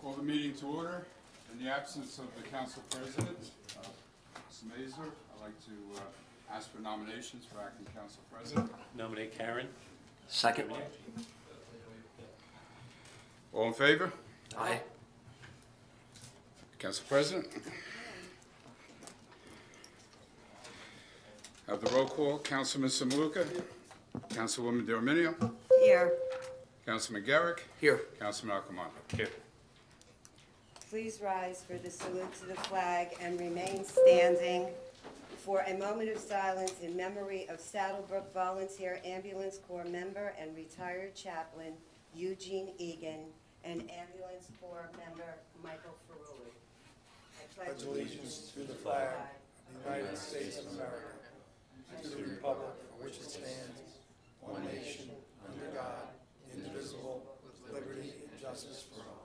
Call the meeting to order. In the absence of the council president, Ms. Mazur, I'd like to ask for nominations for acting council president. Nominate Karen. Second. All in favor? Aye. Council president. Have the roll call. Councilman Samaluka. Councilwoman D'Arminio. Here. Councilman Garrick. Here. Councilman Alcamano. Here. Please rise for the salute to the flag and remain standing for a moment of silence in memory of Saddlebrook Volunteer Ambulance Corps member and retired chaplain Eugene Egan and Ambulance Corps member Michael Ferrulli. I Pledge allegiance to the flag of the United States of America, and to the republic for which it stands, one nation, under God, indivisible, with liberty and justice for all.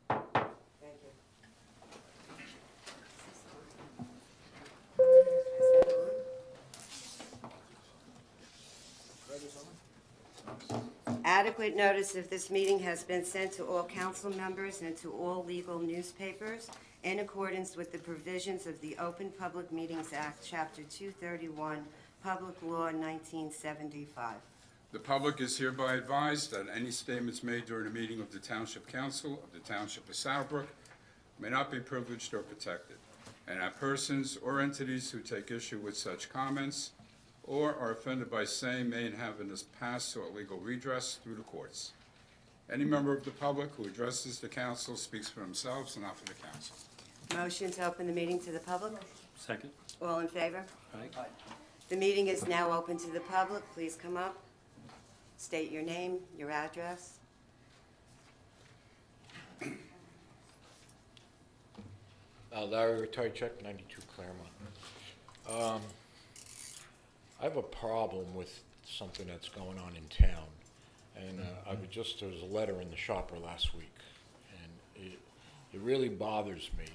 Thank you. Is that on? Adequate notice of this meeting has been sent to all council members and to all legal newspapers in accordance with the provisions of the Open Public Meetings Act, Chapter 231, Public Law 1975. The public is hereby advised that any statements made during a meeting of the Township Council of the Township of Saddlebrook may not be privileged or protected, and that persons or entities who take issue with such comments or are offended by same may and have in the past sought legal redress through the courts. Any member of the public who addresses the council speaks for themselves and not for the council. Motion to open the meeting to the public. Second. All in favor? Aye. The meeting is now open to the public. Please come up. State your name, your address. Larry, retired check, 92 Claremont. I have a problem with something that's going on in town, and there was a letter in the shopper last week, and it really bothers me.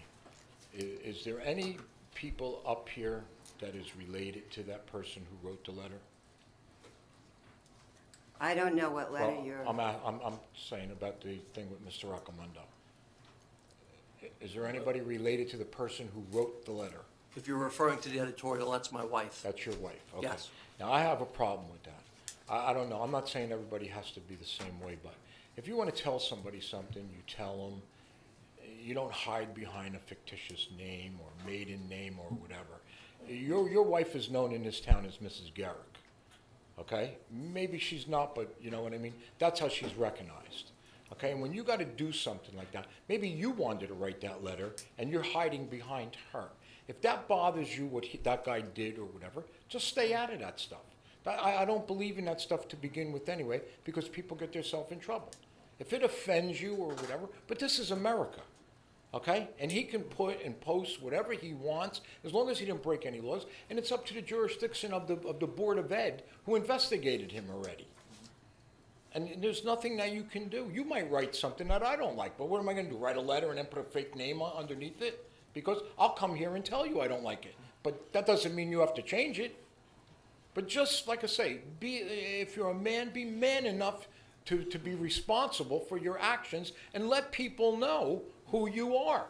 Is there any people up here that is related to that person who wrote the letter? I don't know what letter Well, you're... I'm saying about the thing with Mr. Roccamondo. Is there anybody related to the person who wrote the letter? If you're referring to the editorial, that's my wife. That's your wife, okay. Yes. Now, I have a problem with that. I don't know, I'm not saying everybody has to be the same way, but if you want to tell somebody something, you tell them. You don't hide behind a fictitious name or maiden name or whatever. Your wife is known in this town as Mrs. Garrick, okay? Maybe she's not, but you know what I mean? That's how she's recognized, okay? And when you got to do something like that, maybe you wanted to write that letter and you're hiding behind her. If that bothers you, what that guy did or whatever, just stay out of that stuff. I don't believe in that stuff to begin with anyway, because people get themselves in trouble. If it offends you or whatever, but this is America, okay? And he can put and post whatever he wants, as long as he didn't break any laws, and it's up to the jurisdiction of the Board of Ed, who investigated him already. And there's nothing that you can do. You might write something that I don't like, but what am I gonna do, write a letter and then put a fake name underneath it? Because I'll come here and tell you I don't like it. But that doesn't mean you have to change it. But just like I say, if you're a man, be man enough to be responsible for your actions and let people know who you are.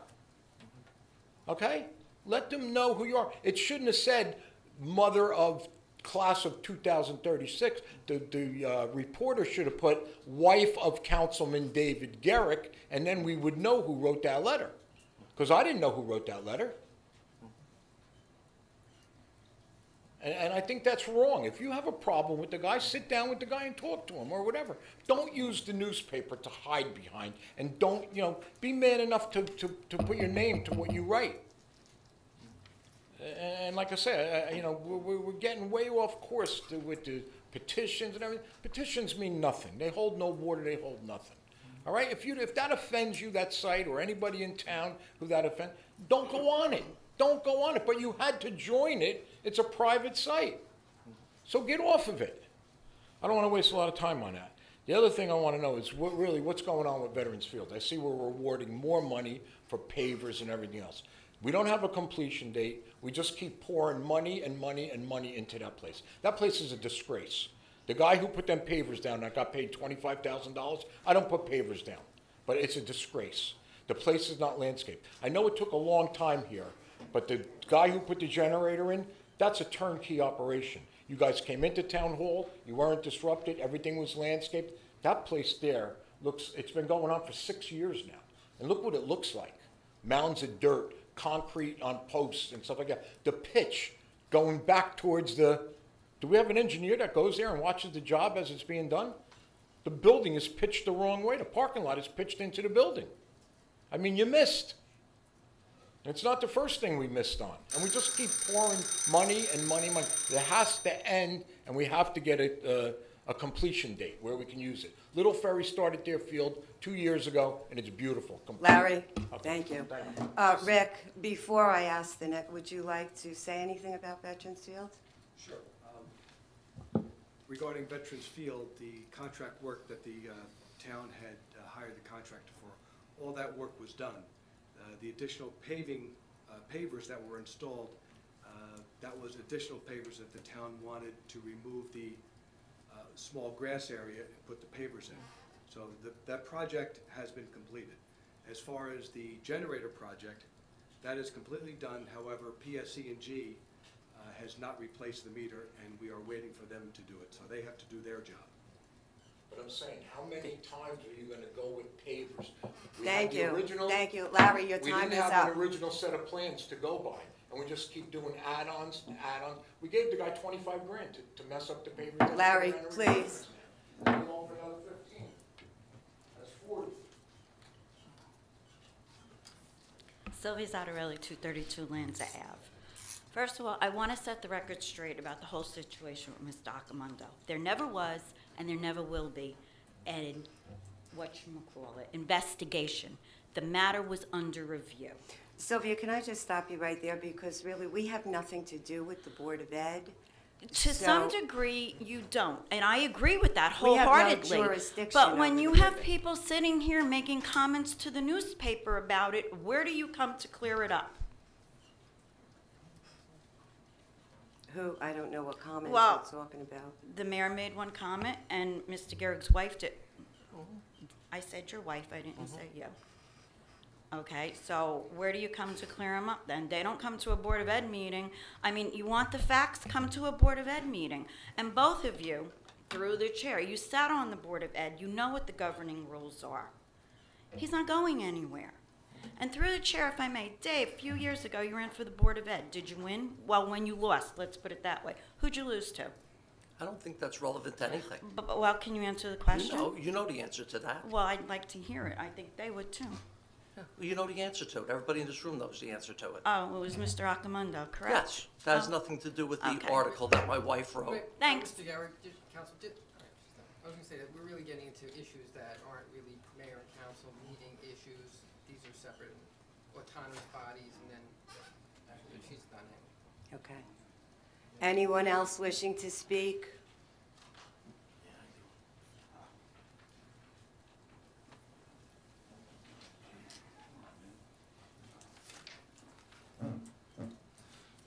Okay? Let them know who you are. It shouldn't have said mother of class of 2036. The reporter should have put wife of Councilman David Garrick, and then we would know who wrote that letter. Because I didn't know who wrote that letter. And I think that's wrong. If you have a problem with the guy, sit down with the guy and talk to him or whatever. Don't use the newspaper to hide behind, and don't, be man enough to put your name to what you write. And like I said, we're getting way off course with the petitions and everything. Petitions mean nothing. They hold no water, they hold nothing. All right, if that offends you, that site, or anybody in town who that offends, don't go on it. Don't go on it, but you had to join it. It's a private site. So get off of it. I don't want to waste a lot of time on that. The other thing I want to know is what's going on with Veterans Field. I see we're rewarding more money for pavers and everything else. We don't have a completion date. We just keep pouring money and money and money into that place. That place is a disgrace. The guy who put them pavers down that got paid $25,000, I don't put pavers down, but it's a disgrace. The place is not landscaped. I know it took a long time here, but the guy who put the generator in, that's a turnkey operation. You guys came into town hall, you weren't disrupted, everything was landscaped. That place there looks, it's been going on for 6 years now. And look what it looks like. Mounds of dirt, concrete on posts and stuff like that. The pitch going back towards the, do we have an engineer that goes there and watches the job as it's being done? The building is pitched the wrong way. The parking lot is pitched into the building. I mean, you missed. It's not the first thing we missed on. And we just keep pouring money and money, money. It has to end, and we have to get a completion date where we can use it. Little Ferry started their field 2 years ago, and it's beautiful. Larry, Okay. thank you. Thank you. Rick, before I ask the next, would you like to say anything about Veterans Field? Sure. Regarding Veterans Field, the contract work that the town had hired the contractor for, all that work was done. The additional pavers that were installed, that was additional pavers that the town wanted to remove the small grass area and put the pavers in. So that project has been completed. As far as the generator project, that is completely done. However, PSE&G has not replaced the meter, and we are waiting for them to do it. So they have to do their job. But I'm saying, how many times are you gonna go with pavers? We Thank had the you, original- thank you. Larry, your time is We didn't have up. an original set of plans to go by, and we just keep doing add-ons and add-ons. We gave the guy 25 grand to mess up the pavers. Larry, please. We're going for another 15. That's 40. Sylvia Zottarelli, 232 Lanza Ave. First of all, I want to set the record straight about the whole situation with Mr. Accamundo. There never was, and there never will be, an investigation. The matter was under review. Sylvia, can I just stop you right there? Because really, we have nothing to do with the Board of Ed. To some So- degree, you don't, and I agree with that We have no wholeheartedly. jurisdiction But when over you the have Board of Ed. people sitting here making comments to the newspaper about it, where do you come to clear it up? Who, I don't know what comments Well- you're talking about. The mayor made one comment, and Mr. Gehrig's wife did. I said your wife, I didn't say you. Okay, so where do you come to clear them up then? They don't come to a Board of Ed meeting. I mean, you want the facts, come to a Board of Ed meeting. And both of you, through the chair, you sat on the Board of Ed, you know what the governing rules are. He's not going anywhere. And through the chair, if I may, Dave, a few years ago, you ran for the Board of Ed. Did you win? Well, when you lost, let's put it that way. Who'd you lose to? I don't think that's relevant to anything. Well, can you answer the question? You know the answer to that. Well, I'd like to hear it. I think they would too. Yeah, well, you know the answer to it. Everybody in this room knows the answer to it. Oh, it was Mr. Accamundo, correct? Yes, that has Oh. nothing to do with the Okay. article that my wife wrote. Wait, Thanks. Mr. Gehrig, Council, all right, I was gonna say that we're really getting into issues that aren't really mayor and council meeting issues. These are separate autonomous bodies, and then she's done it. Okay. Anyone else wishing to speak?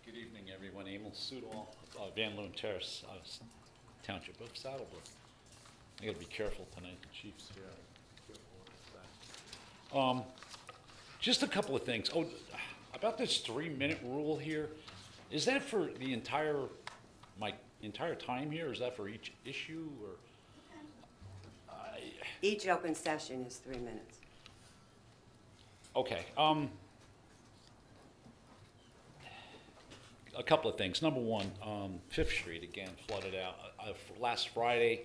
Good evening, everyone. Emil Sudol, Van Loon Terrace, Township of Saddlebrook. I gotta be careful tonight, the chief's here. Just a couple of things. Oh, about this 3-minute rule here, is that for the entire, my entire time here, or is that for each issue, or? Each open session is 3 minutes. Okay, a couple of things. Number one, Fifth Street again flooded out. Last Friday,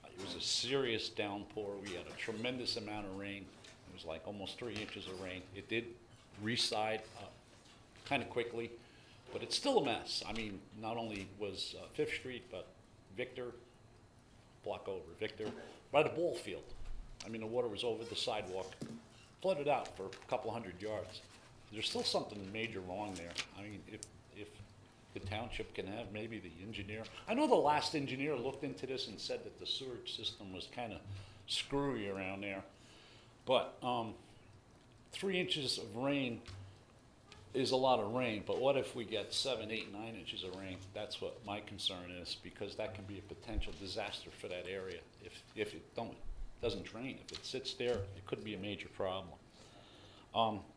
it was a serious downpour. We had a tremendous amount of rain. It was like almost 3 inches of rain. It did reside kind of quickly, but it's still a mess. I mean, not only was Fifth Street, but Victor, block over, Victor, by the ball field. I mean, the water was over the sidewalk, flooded out for a couple hundred yards. There's still something major wrong there. I mean, if the township can have maybe the engineer. I know the last engineer looked into this and said that the sewage system was kind of screwy around there. But 3 inches of rain is a lot of rain, but what if we get 7, 8, 9 inches of rain? That's what my concern is, because that can be a potential disaster for that area. If it doesn't drain, if it sits there, it could be a major problem.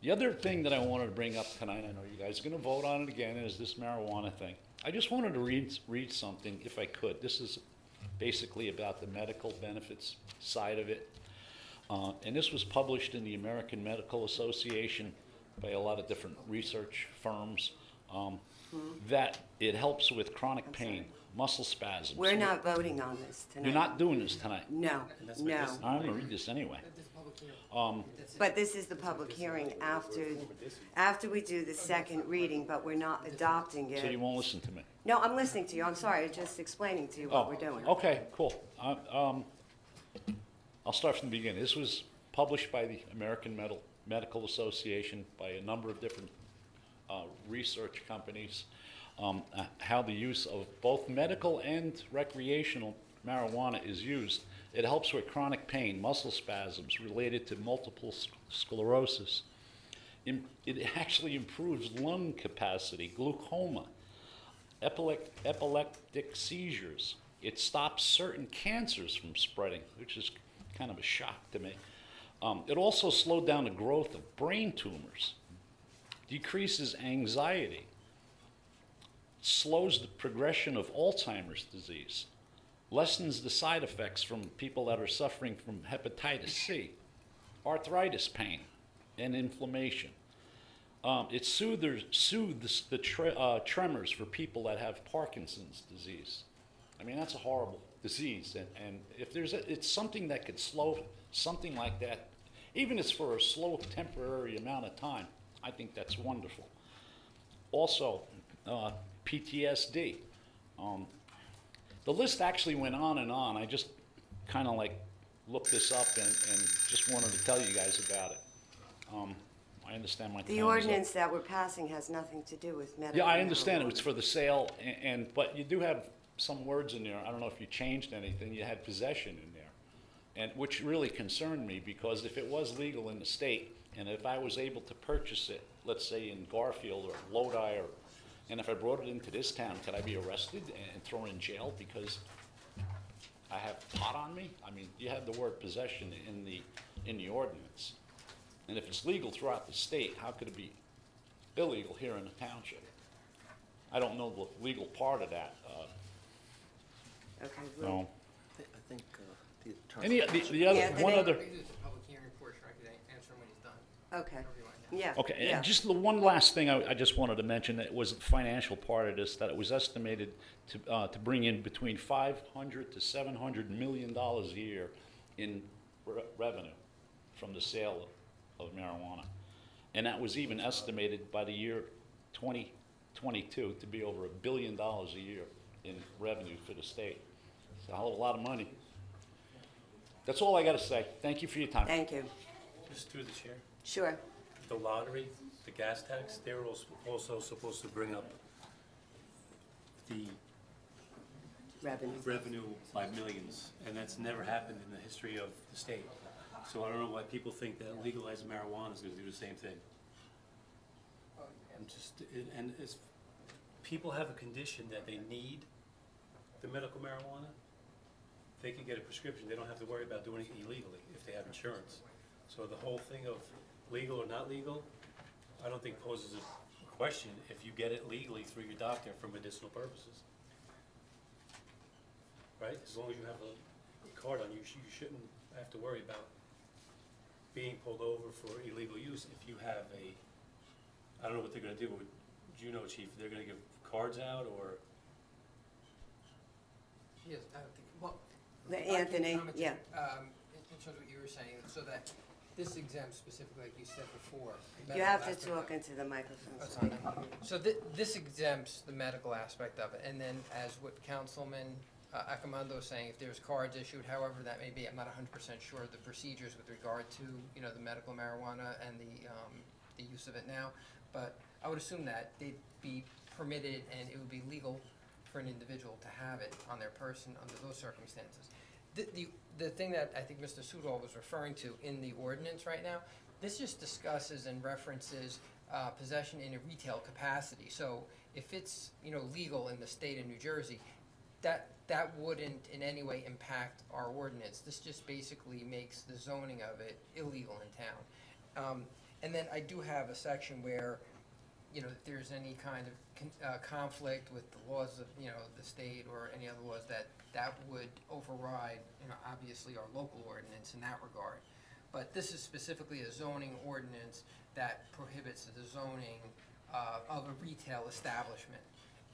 The other thing that I wanted to bring up tonight, I know you guys are gonna vote on it again, is this marijuana thing. I just wanted to read something, if I could. This is basically about the medical benefits side of it. And this was published in the American Medical Association by a lot of different research firms, that it helps with chronic pain, muscle spasms. We're not voting on this tonight. You're not doing this tonight. No, no. I'm gonna read this anyway. This is public hearing. But this is the public hearing after we do the second reading, but we're not adopting So you it. won't listen to me? No, I'm listening to you. I'm sorry. I'm just explaining to you what we're doing. Okay, cool. I'll start from the beginning. This was published by the American Medical Association by a number of different research companies, how the use of both medical and recreational marijuana is used. It helps with chronic pain, muscle spasms related to multiple sclerosis. It actually improves lung capacity, glaucoma, epileptic seizures. It stops certain cancers from spreading, which is kind of a shock to me. It also slowed down the growth of brain tumors, decreases anxiety, slows the progression of Alzheimer's disease, lessens the side effects from people that are suffering from hepatitis C, arthritis pain, and inflammation. It soothes the tremors for people that have Parkinson's disease. I mean, that's a horrible disease, and if it's something that could slow something like that, even if it's for a slow temporary amount of time, I think that's wonderful. Also, PTSD. The list actually went on and on. I just kind of like looked this up and just wanted to tell you guys about it. I understand my time The is up. ordinance that we're passing has nothing to do with medical Yeah, I understand marijuana. it's for the sale, but you do have some words in there. I don't know if you changed anything. You had possession in there, and which really concerned me, because if it was legal in the state, and if I was able to purchase it, let's say in Garfield or Lodi, and if I brought it into this town, could I be arrested and thrown in jail because I have pot on me? I mean, you have the word possession in the ordinance. And if it's legal throughout the state, how could it be illegal here in the township? I don't know the legal part of that. Okay, No. I think the attorney. The other, Anthony? one other, We do the public hearing portion, I could answer him when he's done. okay, Whatever you want to do. yeah. okay, yeah. and just the one last thing I just wanted to mention, that was the financial part of this, that it was estimated to bring in between $500 to $700 million a year in revenue from the sale of marijuana. And that was even estimated by the year 2022 to be over $1 billion a year in revenue for the state. It's a hell of a lot of money. That's all I gotta say. Thank you for your time. Thank you. Just through the chair, Sure. the lottery, the gas tax, they were also supposed to bring up the Revenue. revenue by millions, and that's never happened in the history of the state. So I don't know why people think that legalizing marijuana is gonna do the same thing. And it's, people have a condition that they need the medical marijuana, they can get a prescription, they don't have to worry about doing it illegally if they have insurance. So the whole thing of legal or not legal, I don't think poses a question if you get it legally through your doctor for medicinal purposes. Right? As long as you have a card on you, you shouldn't have to worry about being pulled over for illegal use if you have I don't know what they're gonna do, do you know, Chief, they're gonna give cards out, or? Yes, I don't think, well. Anthony, I can comment, yeah. in terms of what you were saying, so that this exempts specifically, like you said before. the You medical have to aspect of talk it. into the microphone. Oh, sorry. So this exempts the medical aspect of it, and then as what Councilman Accomando was saying, if there's cards issued, however that may be, I'm not 100% sure of the procedures with regard to, the medical marijuana and the use of it now, but I would assume that they'd be permitted and it would be legal for an individual to have it on their person under those circumstances. The thing that I think Mr. Sudol was referring to in the ordinance right now, this just discusses and references possession in a retail capacity. So if it's, legal in the state of New Jersey, that wouldn't in any way impact our ordinance. This just basically makes the zoning of it illegal in town. And then I do have a section where, if there's any kind of conflict with the laws of, the state or any other laws, that would override, obviously our local ordinance in that regard. But this is specifically a zoning ordinance that prohibits the zoning of a retail establishment.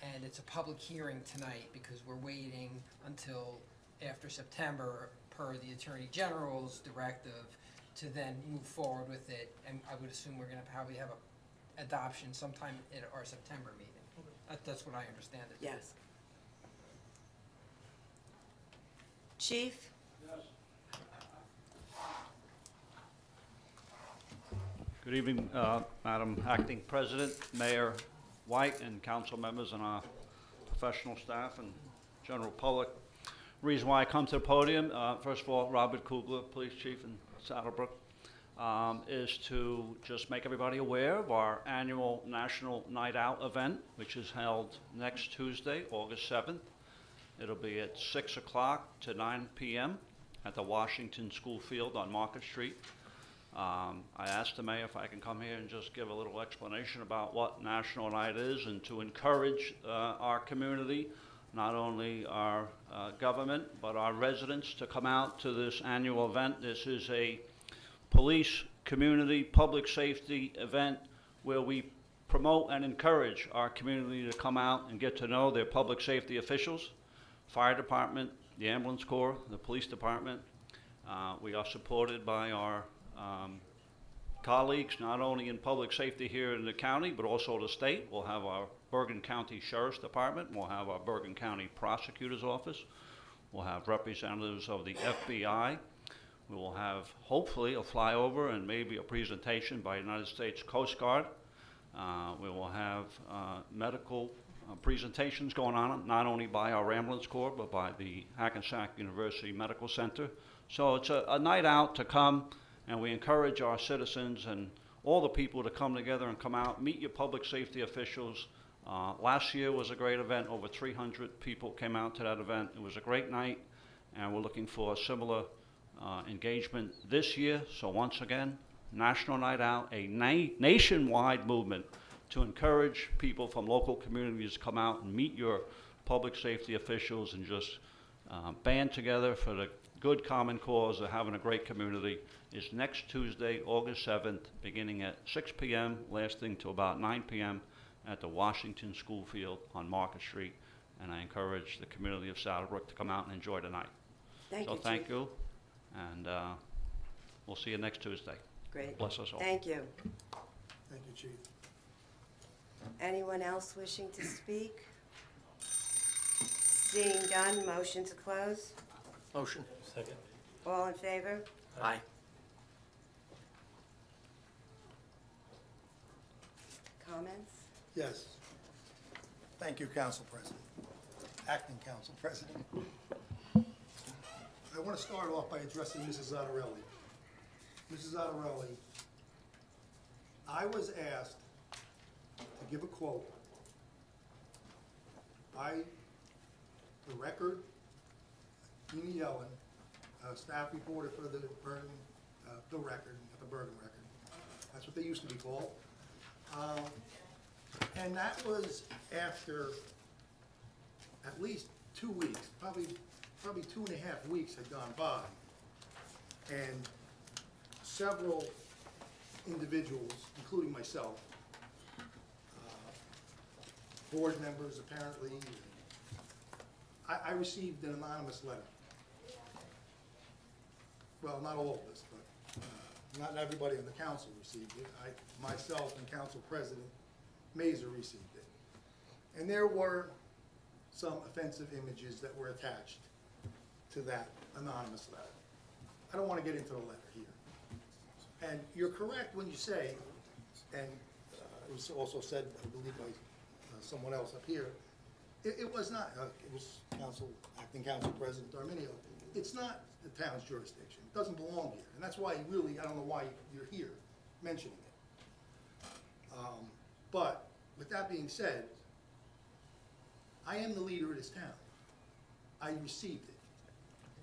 And it's a public hearing tonight because we're waiting until after September, per the Attorney General's directive, to then move forward with it. And I would assume we're gonna probably have a adoption sometime in our September meeting. That's what I understand it. Yes. Chief? Good evening, Madam Acting President, Mayor White, and council members, and our professional staff and general public. Reason why I come to the podium, first of all, Robert Kugler, Police Chief in Saddlebrook, is to just make everybody aware of our annual National Night Out event, which is held next Tuesday, August 7th. It'll be at 6 o'clock to 9 p.m. at the Washington School Field on Market Street. I asked the mayor if I can come here and just give a little explanation about what National Night is, and to encourage our community, not only our government, but our residents, to come out to this annual event. This is a police, community, public safety event where we promote and encourage our community to come out and get to know their public safety officials, fire department, the ambulance corps, the police department. We are supported by our colleagues, not only in public safety here in the county, but also the state. We'll have our Bergen County Sheriff's Department. We'll have our Bergen County Prosecutor's Office. We'll have representatives of the FBI. We will have, hopefully, a flyover and maybe a presentation by United States Coast Guard. We will have medical presentations going on, not only by our ambulance corps, but by the Hackensack University Medical Center. So it's a night out to come, and we encourage our citizens and all the people to come together and come out, meet your public safety officials. Last year was a great event. Over 300 people came out to that event. It was a great night, and we're looking for a similar engagement this year. So once again, National Night Out, a nationwide movement to encourage people from local communities to come out and meet your public safety officials and just band together for the good common cause of having a great community. Is next Tuesday, August 7th, beginning at 6 p.m., lasting to about 9 p.m. at the Washington School Field on Market Street. And I encourage the community of Saddlebrook to come out and enjoy the night. Thank you, Chief. Thank you, and we'll see you next Tuesday. Great. Bless us all. Thank you. Thank you, Chief. Anyone else wishing to speak? Seeing done, motion to close. Motion. Second. All in favor? Aye. Comments? Yes. Thank you, Council President. Acting Council President. I want to start off by addressing Mrs. Zottarelli. Mrs. Zottarelli, I was asked to give a quote by the Record, Jeannie Yellen, staff reporter for the Bergen, the Record, not the Bergen Record. That's what they used to be called. And that was after at least 2 weeks, probably 2.5 weeks had gone by, and several individuals, including myself, board members apparently, I received an anonymous letter. Well, not all of us, but not everybody on the council received it. Myself and Council President Mazur received it. And there were some offensive images that were attached to that anonymous letter. I don't want to get into the letter here. And you're correct when you say, and it was also said, I believe, by someone else up here, it was not, it was Acting Council President Arminio, it's not the town's jurisdiction. It doesn't belong here. And that's why really, I don't know why you're here mentioning it. But with that being said, I am the leader of this town. I received it.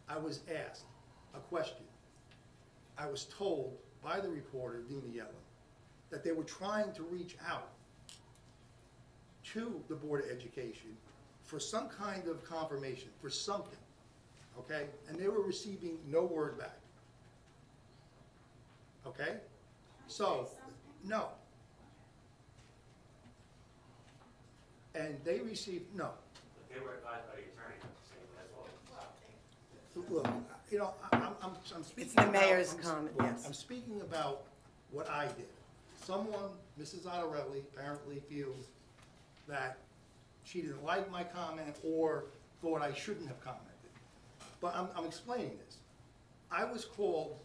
I was asked a question. I was told by the reporter, Dina Yellen, that they were trying to reach out to the Board of Education for some kind of confirmation, for something, okay? And they were receiving no word back. Okay? So, no. And they received, no. They were advised by the attorney not to say that as well. Look, you know, I'm speaking It's the about- mayor's I'm- comment, look, yes. I'm speaking about what I did. Someone, Mrs. Ottarelli, apparently feels that she didn't like my comment or thought I shouldn't have commented. But I'm explaining this. I was called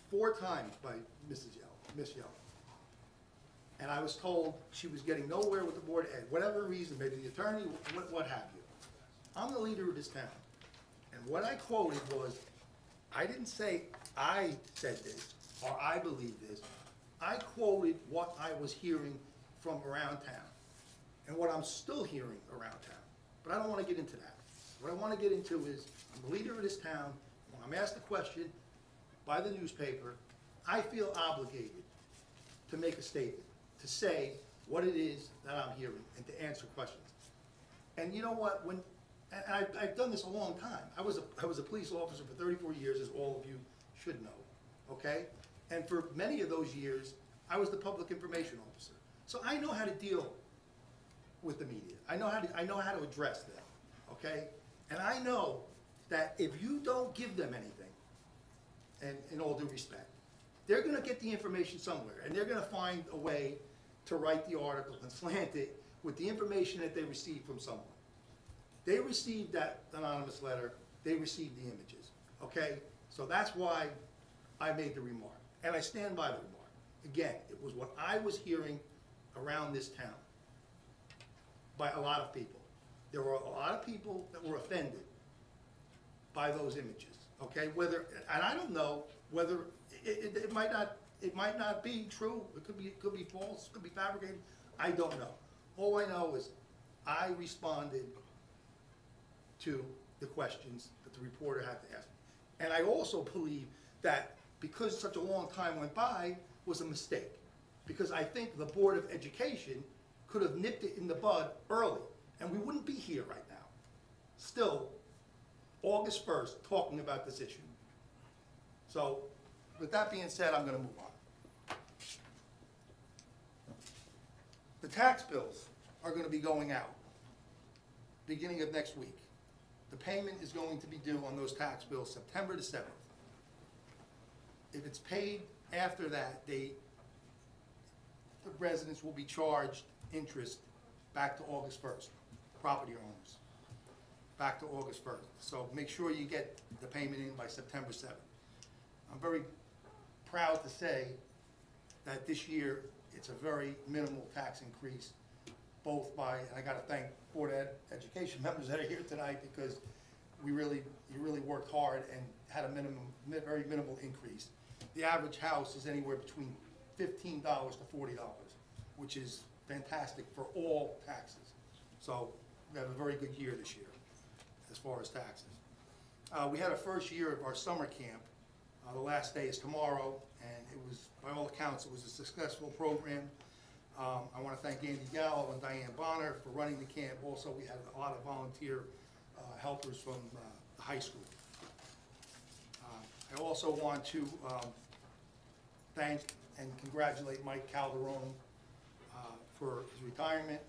4 times by Miss Yellen. And I was told she was getting nowhere with the Board of Ed, whatever reason, maybe the attorney, what have you. I'm the leader of this town. And what I quoted was, I didn't say I said this, or I believe this. I quoted what I was hearing from around town, and what I'm still hearing around town. But I don't want to get into that. What I want to get into is, I'm the leader of this town. When I'm asked a question by the newspaper, I feel obligated to make a statement, to say what it is that I'm hearing, and to answer questions. And you know what, and I've done this a long time. I was a police officer for 34 years, as all of you should know, okay? And for many of those years, I was the public information officer. So I know how to deal with the media. I know how to address them, okay? And I know that if you don't give them anything, and in all due respect, they're gonna get the information somewhere, and they're gonna find a way to write the article and slant it with the information that they received from someone. They received that anonymous letter, they received the images, okay? So that's why I made the remark, and I stand by the remark. Again, it was what I was hearing around this town by a lot of people. There were a lot of people that were offended by those images, okay? And I don't know whether, it might not be true, it could be false, it could be fabricated, I don't know. All I know is I responded to the questions that the reporter had to ask. And I also believe that because such a long time went by was a mistake. Because I think the Board of Education could have nipped it in the bud early, and we wouldn't be here right now, still, August 1st, talking about this issue. So, with that being said, I'm gonna move on. The tax bills are gonna be going out beginning of next week. The payment is going to be due on those tax bills September the 7th. If it's paid after that date, the residents will be charged interest back to August 1st, property owners, back to August 1st. So make sure you get the payment in by September 7th. I'm very proud to say that this year, it's a very minimal tax increase, both by, and I gotta thank Board of Education members that are here tonight, because you really worked hard and had a very minimal increase. The average house is anywhere between $15 to $40, which is fantastic for all taxes. So we have a very good year this year as far as taxes. We had our first year of our summer camp. The last day is tomorrow, and it was, by all accounts, it was a successful program. I want to thank Andy Gallo and Diane Bonner for running the camp. Also, we had a lot of volunteer helpers from the high school. I also want to thank and congratulate Mike Calderon for his retirement.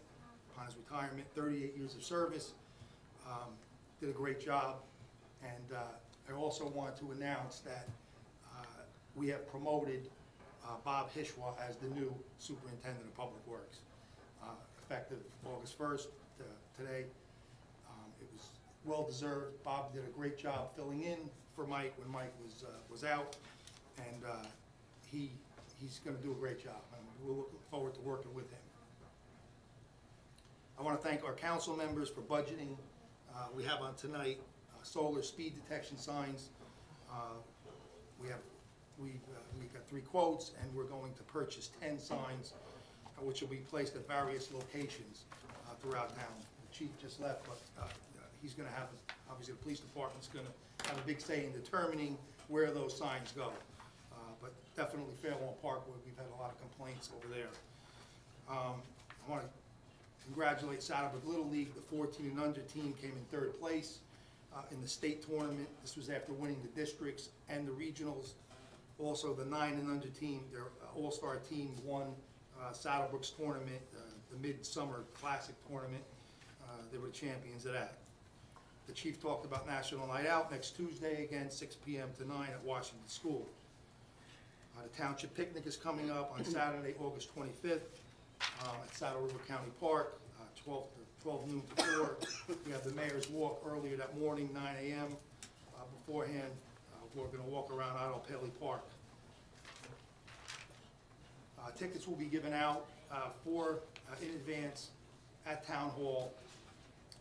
Upon his retirement, 38 years of service. Did a great job. And I also want to announce that we have promoted Bob Hishwa as the new Superintendent of Public Works, effective August 1st today. It was well-deserved. Bob did a great job filling in for Mike when Mike was out, and he's going to do a great job, and we'll look forward to working with him. I want to thank our council members for budgeting. We have on tonight solar speed detection signs. We've got 3 quotes, and we're going to purchase 10 signs which will be placed at various locations throughout town. The chief just left, but he's going to have, obviously, the police department's going to have a big say in determining where those signs go. But definitely Fairlawn Parkway, we've had a lot of complaints over there. I want to congratulate Saddlebrook Little League. The 14 and under team came in third place in the state tournament. This was after winning the districts and the regionals. Also, the 9 and under team, their all-star team, won Saddlebrook's tournament, the Midsummer Classic tournament. They were the champions of that. The chief talked about National Night Out next Tuesday, again, 6 p.m. to 9 at Washington School. The Township Picnic is coming up on Saturday, August 25th at Saddle River County Park, 12 noon to 4. We have the Mayor's Walk earlier that morning, 9 a.m. Beforehand, we're going to walk around Idle Paley Park. Tickets will be given out in advance at Town Hall,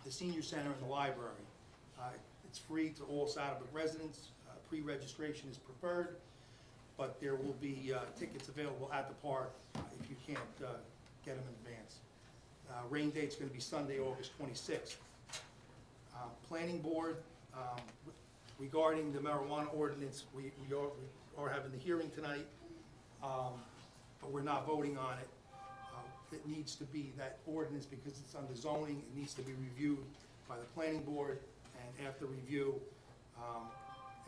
the Senior Center, and the library. It's free to all Saddlebrook residents. Pre-registration is preferred, but there will be tickets available at the park if you can't get them in advance. Rain date's going to be Sunday, August 26th. Planning Board, regarding the marijuana ordinance, we are having the hearing tonight, but we're not voting on it. It needs to be, that ordinance, because it's under zoning, it needs to be reviewed by the Planning Board, and after review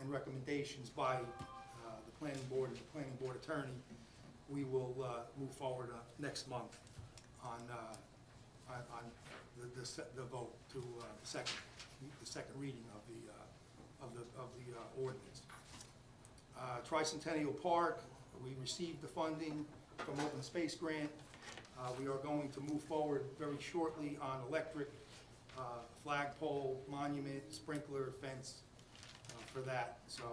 and recommendations by the Planning Board and the Planning Board attorney, we will move forward next month on the vote to the second reading of the ordinance. Tricentennial Park, we received the funding from Open Space Grant. We are going to move forward very shortly on electric, flagpole, monument, sprinkler, fence for that. So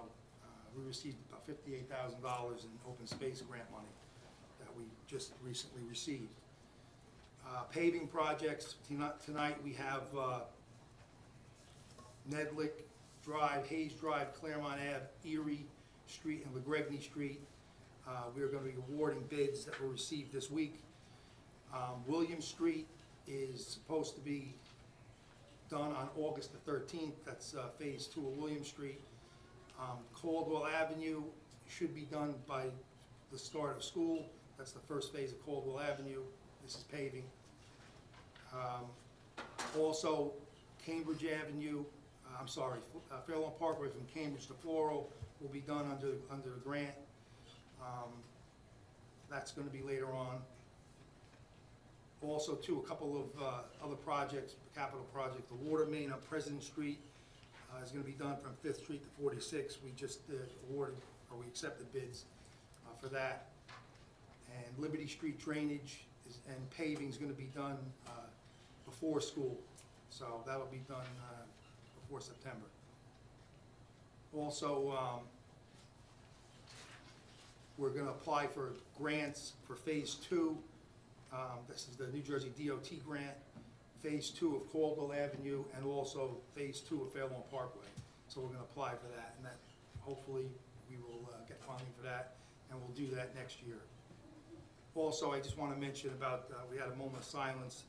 we received about $58,000 in open space grant money that we just recently received. Paving projects, tonight we have Nedlick Drive, Hayes Drive, Claremont Ave, Erie Street, and LaGregne Street. We are going to be awarding bids that were received this week. William Street is supposed to be done on August the 13th. That's phase 2 of William Street. Caldwell Avenue should be done by the start of school. That's the first phase of Caldwell Avenue. This is paving. Also, Cambridge Avenue, Fairlawn Parkway from Cambridge to Floral will be done under a grant. That's going to be later on. Also, too, a couple of other projects, capital project, the water main on President Street is going to be done from 5th Street to 46. We just we accepted bids for that. And Liberty Street drainage and paving is going to be done before school. So that'll be done before September. Also, we're going to apply for grants for phase 2. This is the New Jersey DOT grant, phase 2 of Caldwell Avenue, and also phase 2 of Fairlawn Parkway. So we're going to apply for that, and that hopefully we will get funding for that, and we'll do that next year. Also, I just want to mention about, we had a moment of silence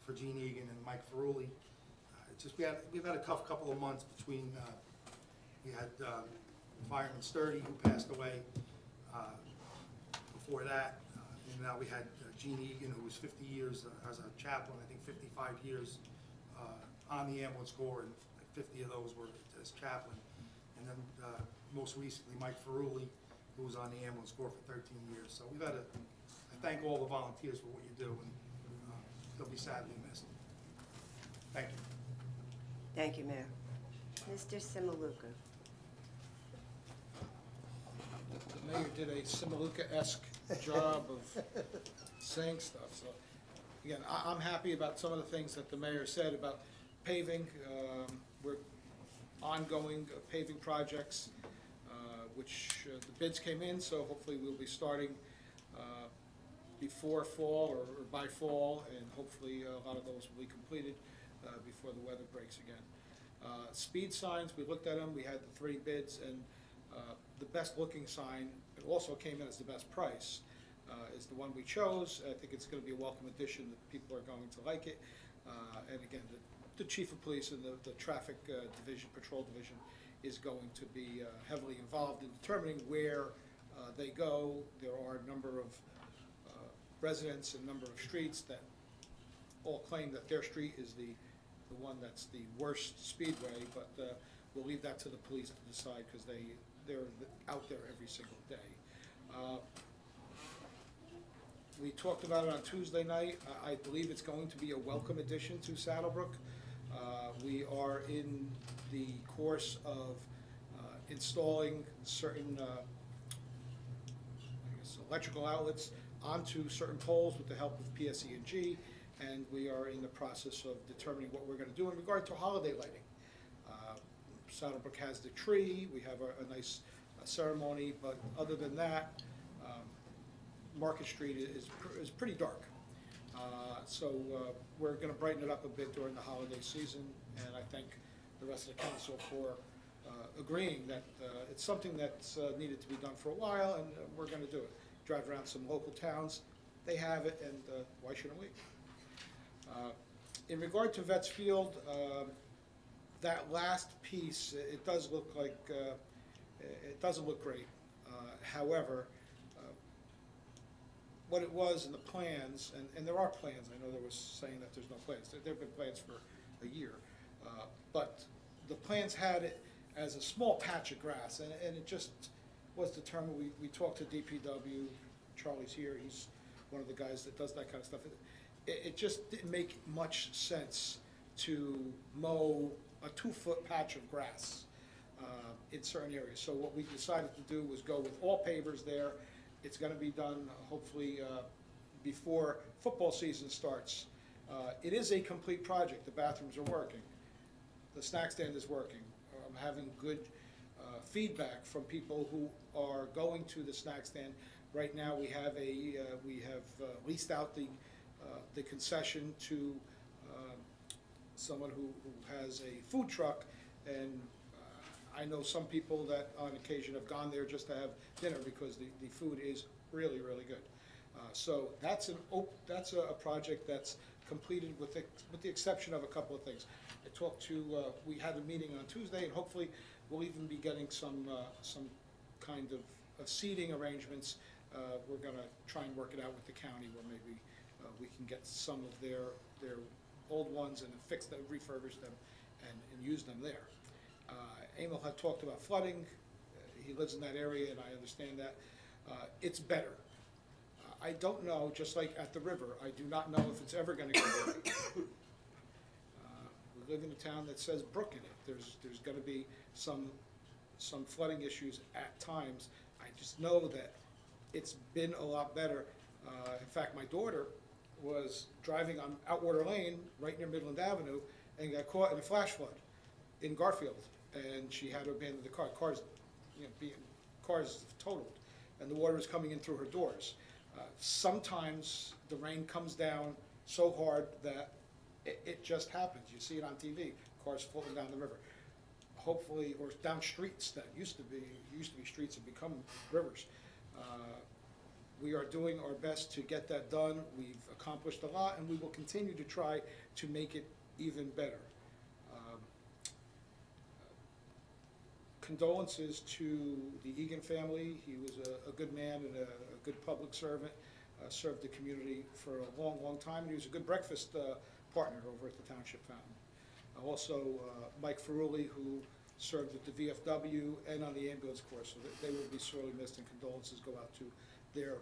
for Gene Egan and Mike Ferrulli. We've had a tough couple of months between, we had Fireman Sturdy, who passed away before that. And now we had Gene Egan, who was 50 years as a chaplain, I think 55 years on the ambulance corps, and 50 of those were as chaplain. And then most recently, Mike Ferrulli, who was on the ambulance corps for 13 years. So we've had I thank all the volunteers for what you do, and they'll be sadly missed. Thank you. Thank you, Mayor. Mr. Simaluka. The mayor did a Simaluka-esque job of saying stuff. So, again, I'm happy about some of the things that the mayor said about paving. We're ongoing paving projects, which the bids came in, so hopefully we'll be starting before fall or by fall, and hopefully a lot of those will be completed before the weather breaks again. Speed signs, we looked at them, we had the 3 bids, and the best looking sign, it also came in as the best price, is the one we chose. I think it's going to be a welcome addition, that people are going to like it. And again, the chief of police and the traffic division, patrol division, is going to be heavily involved in determining where they go. There are a number of residents and a number of streets that all claim that their street is the one that's the worst speedway, but we'll leave that to the police to decide, because they're out there every single day. We talked about it on Tuesday night. I believe it's going to be a welcome addition to Saddlebrook. We are in the course of installing certain electrical outlets onto certain poles with the help of PSE&G, and we are in the process of determining what we're going to do in regard to holiday lighting. Saddlebrook has the tree. We have a nice ceremony, but other than that, Market Street is pretty dark. So we're going to brighten it up a bit during the holiday season, and I thank the rest of the council for agreeing that it's something that's needed to be done for a while, and we're going to do it. Drive around some local towns, they have it, and why shouldn't we? In regard to Vets Field, that last piece, it does look like, it doesn't look great. However, what it was in the plans, and there are plans, I know there was saying that there's no plans, there have been plans for a year, but the plans had it as a small patch of grass, and it just was determined. We talked to DPW, Charlie's here, he's one of the guys that does that kind of stuff. It just didn't make much sense to mow a 2-foot patch of grass in certain areas. So what we decided to do was go with all pavers there. It's going to be done hopefully before football season starts. It is a complete project. The bathrooms are working. The snack stand is working. I'm having good feedback from people who are going to the snack stand. Right now, we have leased out the concession to someone who has a food truck, and I know some people that on occasion have gone there just to have dinner, because the food is really, really good. So that's a project that's completed with the exception of a couple of things. I talked to, we had a meeting on Tuesday, and hopefully we'll even be getting some kind of seating arrangements. We're going to try and work it out with the county, where maybe we can get some of their old ones and fix them, refurbish them, and use them there. Emil had talked about flooding. He lives in that area, and I understand that. It's better. I don't know, just like at the river, I do not know if it's ever going to get better. We live in a town that says Brook in it. There's going to be some flooding issues at times. I just know that it's been a lot better. In fact, my daughter was driving on Outwater Lane, right near Midland Avenue, and got caught in a flash flood in Garfield, and she had to abandon the car. Cars totaled, and the water was coming in through her doors. Sometimes the rain comes down so hard that it just happens. You see it on TV, cars floating down the river. Hopefully, or down streets that used to be streets have become rivers. We are doing our best to get that done. We've accomplished a lot, and we will continue to try to make it even better. Condolences to the Egan family. He was a good man and a good public servant, served the community for a long, long time, and he was a good breakfast partner over at the Township Fountain. Also, Mike Ferrulli, who served at the VFW and on the ambulance corps, so they will be sorely missed, and condolences go out to their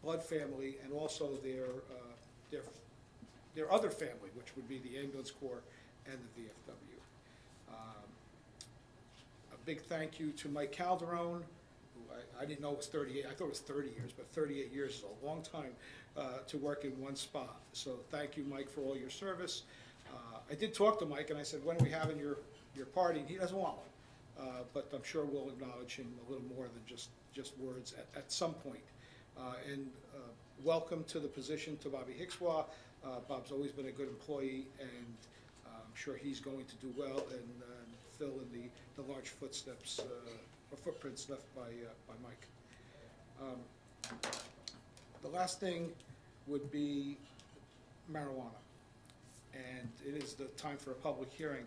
blood family and also their other family, which would be the ambulance corps and the VFW. A big thank you to Mike Calderon, who I didn't know was 38, I thought it was 30 years, but 38 years is a long time to work in one spot. So thank you, Mike, for all your service. I did talk to Mike, and I said, when are we having your party? And he doesn't want one, but I'm sure we'll acknowledge him a little more than just words at some point. And welcome to the position to Bobby Hickswaw. Bob's always been a good employee, and I'm sure he's going to do well and fill in the large footsteps or footprints left by Mike. The last thing would be marijuana, and it is the time for a public hearing.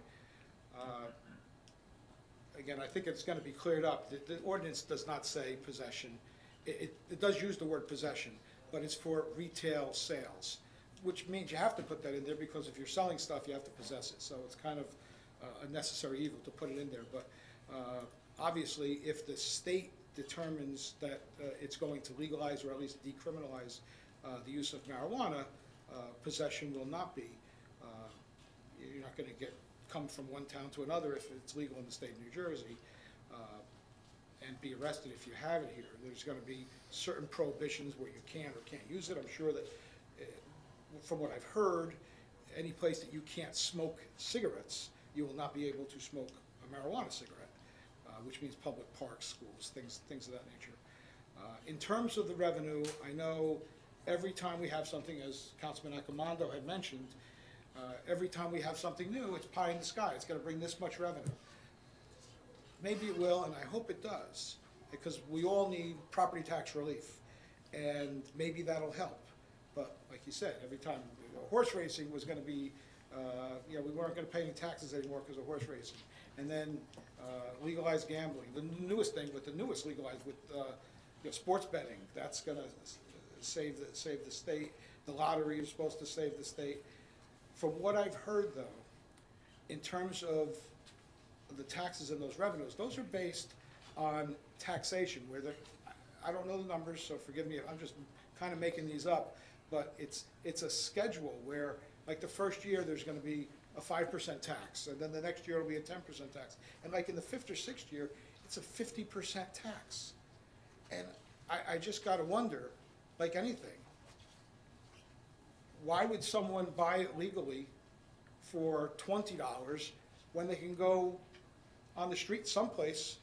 Again, I think it's going to be cleared up. The ordinance does not say possession. It does use the word possession, but it's for retail sales, which means you have to put that in there, because if you're selling stuff, you have to possess it. So it's kind of a necessary evil to put it in there. But obviously, if the state determines that it's going to legalize or at least decriminalize the use of marijuana, possession will not be. You're not going to come from one town to another if it's legal in the state of New Jersey, and be arrested if you have it here. There's going to be certain prohibitions where you can or can't use it. I'm sure that, from what I've heard, any place that you can't smoke cigarettes, you will not be able to smoke a marijuana cigarette, which means public parks, schools, things of that nature. In terms of the revenue, I know every time we have something, as Councilman Accomando had mentioned, every time we have something new, it's pie in the sky. It's going to bring this much revenue. Maybe it will, and I hope it does, because we all need property tax relief, and maybe that'll help. But like you said, every time horse racing was going to be, we weren't going to pay any taxes anymore because of horse racing. And then legalized gambling, the newest thing, with the newest legalized with sports betting, that's going to save the state. The lottery is supposed to save the state. From what I've heard, though, in terms of the taxes and those revenues, those are based on taxation, where I don't know the numbers, so forgive me if I'm just kind of making these up, but it's a schedule where, like, the first year there's going to be a 5% tax, and then the next year it'll be a 10% tax, and like in the 5th or 6th year, it's a 50% tax. And I just got to wonder, like anything, why would someone buy it legally for $20 when they can go on the street someplace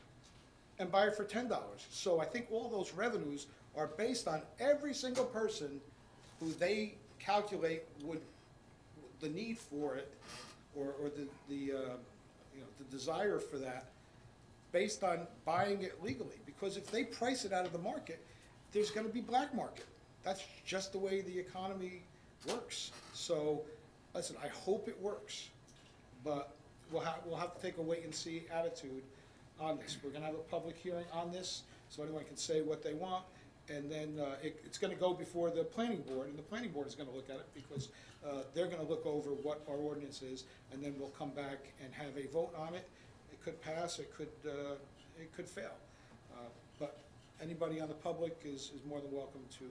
and buy it for $10? So I think all those revenues are based on every single person who they calculate would the need for it, or the desire for that, based on buying it legally. Because if they price it out of the market, there's going to be black market. That's just the way the economy works. So, listen, I hope it works, but we'll have to take a wait and see attitude on this. We're going to have a public hearing on this, so anyone can say what they want, and then it's going to go before the planning board, and the planning board is going to look at it, because they're going to look over what our ordinance is, and then we'll come back and have a vote on it. It could pass, it could fail. But anybody on the public is more than welcome to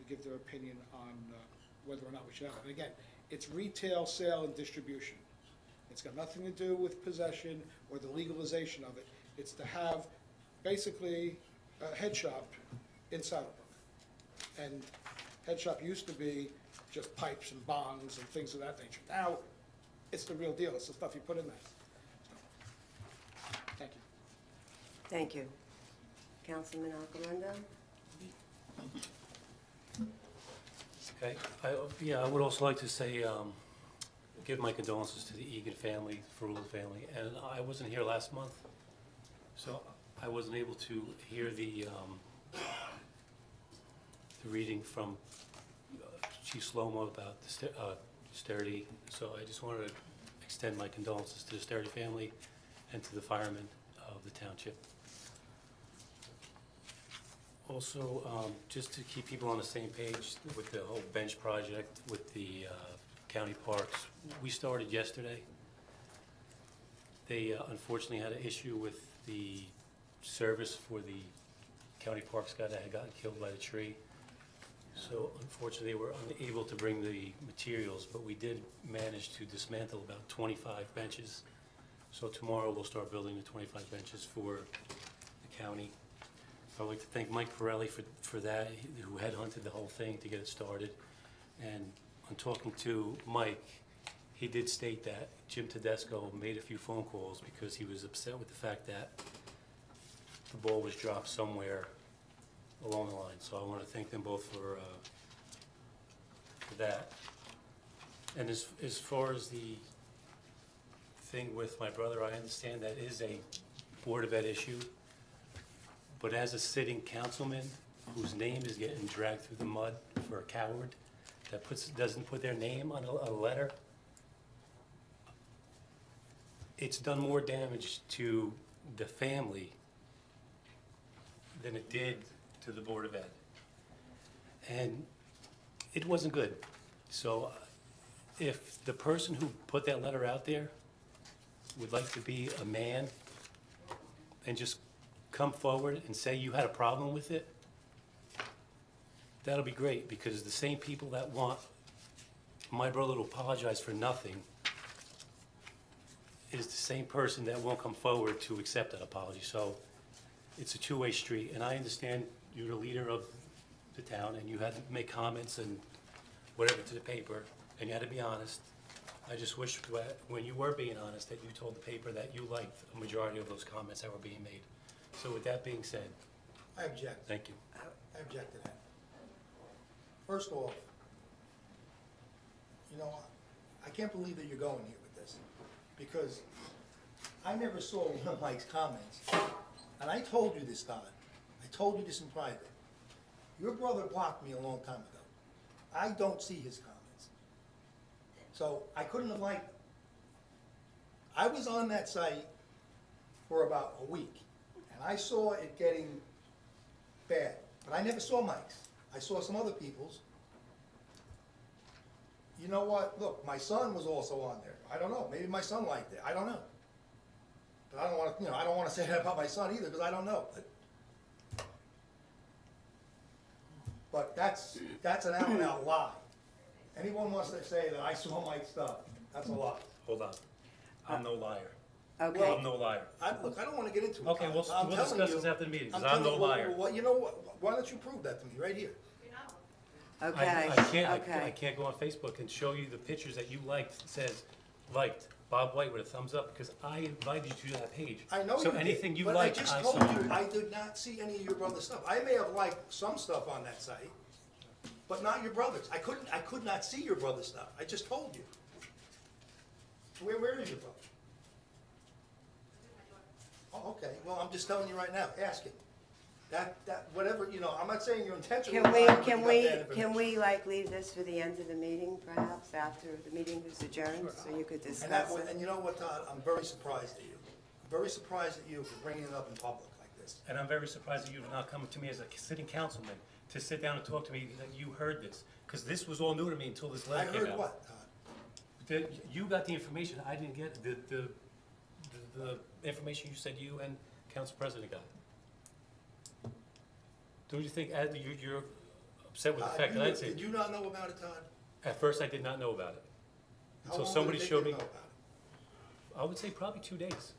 give their opinion on whether or not we should have it. And again, it's retail sale and distribution. It's got nothing to do with possession or the legalization of it. It's to have basically a head shop in Saddlebrook. And head shop used to be just pipes and bongs and things of that nature. Now, it's the real deal. It's the stuff you put in there. So, thank you. Thank you. Councilman Accomando? Okay, I would also like to say, give my condolences to the Egan family, Ferrula family, and I wasn't here last month, so I wasn't able to hear the reading from Chief Slomo about the Sterity, so I just wanted to extend my condolences to the Sterity family and to the firemen of the township. Also, just to keep people on the same page with the whole bench project with the county parks, we started yesterday. They unfortunately had an issue with the service for the county parks guy that had gotten killed by the tree. So unfortunately, they were unable to bring the materials, but we did manage to dismantle about 25 benches. So tomorrow we'll start building the 25 benches for the county. I'd like to thank Mike Pirelli for that, who headhunted the whole thing to get it started. And on talking to Mike, he did state that Jim Tedesco made a few phone calls because he was upset with the fact that the ball was dropped somewhere along the line. So I want to thank them both for that. And as far as the thing with my brother, I understand that is a Board of Ed issue. But as a sitting councilman, whose name is getting dragged through the mud for a coward that doesn't put their name on a letter, it's done more damage to the family than it did to the Board of Ed. And it wasn't good. So if the person who put that letter out there would like to be a man and just come forward and say you had a problem with it, that'll be great, because the same people that want my brother to apologize for nothing is the same person that won't come forward to accept that apology. So it's a two-way street, and I understand you're the leader of the town, and you had to make comments and whatever to the paper, and you had to be honest. I just wish that when you were being honest, that you told the paper that you liked a majority of those comments that were being made. So with that being said, I object. thank you. I object to that. First off, you know, I can't believe that you're going here with this, because I never saw one of Mike's comments, and I told you this, Todd. I told you this in private. Your brother blocked me a long time ago. I don't see his comments. So I couldn't have liked them. I was on that site for about a week, and I saw it getting bad, but I never saw Mike's. I saw some other people's. You know what? Look, my son was also on there. I don't know. Maybe my son liked it. I don't know. But I don't want to, you know, I don't want to say that about my son either, because I don't know. But that's an out-and-out lie. Anyone wants to say that I saw Mike's stuff, that's a lie. Hold on. I'm no liar. Okay. I'm no liar. Look, I don't want to get into it. Okay, we'll discuss this after the meeting, because I'm no liar. Well, you know what? Why don't you prove that to me right here? Okay, I can't go on Facebook and show you the pictures that you liked. It says, liked, Bob White with a thumbs up, because I invited you to that page. I know you So did, anything you but liked, I just I told saw. you, I did not see any of your brother's stuff. I may have liked some stuff on that site, but not your brother's. I could not see your brother's stuff. I just told you. Where is your brother? Oh, okay. Well, I'm just telling you right now, ask him. Whatever, you know, I'm not saying you're intentionally lying, but you got bad information. Can we like leave this for the end of the meeting, perhaps, after the meeting is adjourned, so you could discuss it? And you know what, Todd? I'm very surprised at you. I'm very surprised at you for bringing it up in public like this. And I'm very surprised that you've not come to me as a sitting councilman to sit down and talk to me that you heard this, because this was all new to me until this I letter came out. heard what, Todd? You got the information, I didn't get the information you said you and council president got. Don't you think you're upset with the fact that I didn't say? Did you not know about it, Todd? At first, I did not know about it. How Until long somebody did it take showed you me, to know about it? I would say probably 2 days.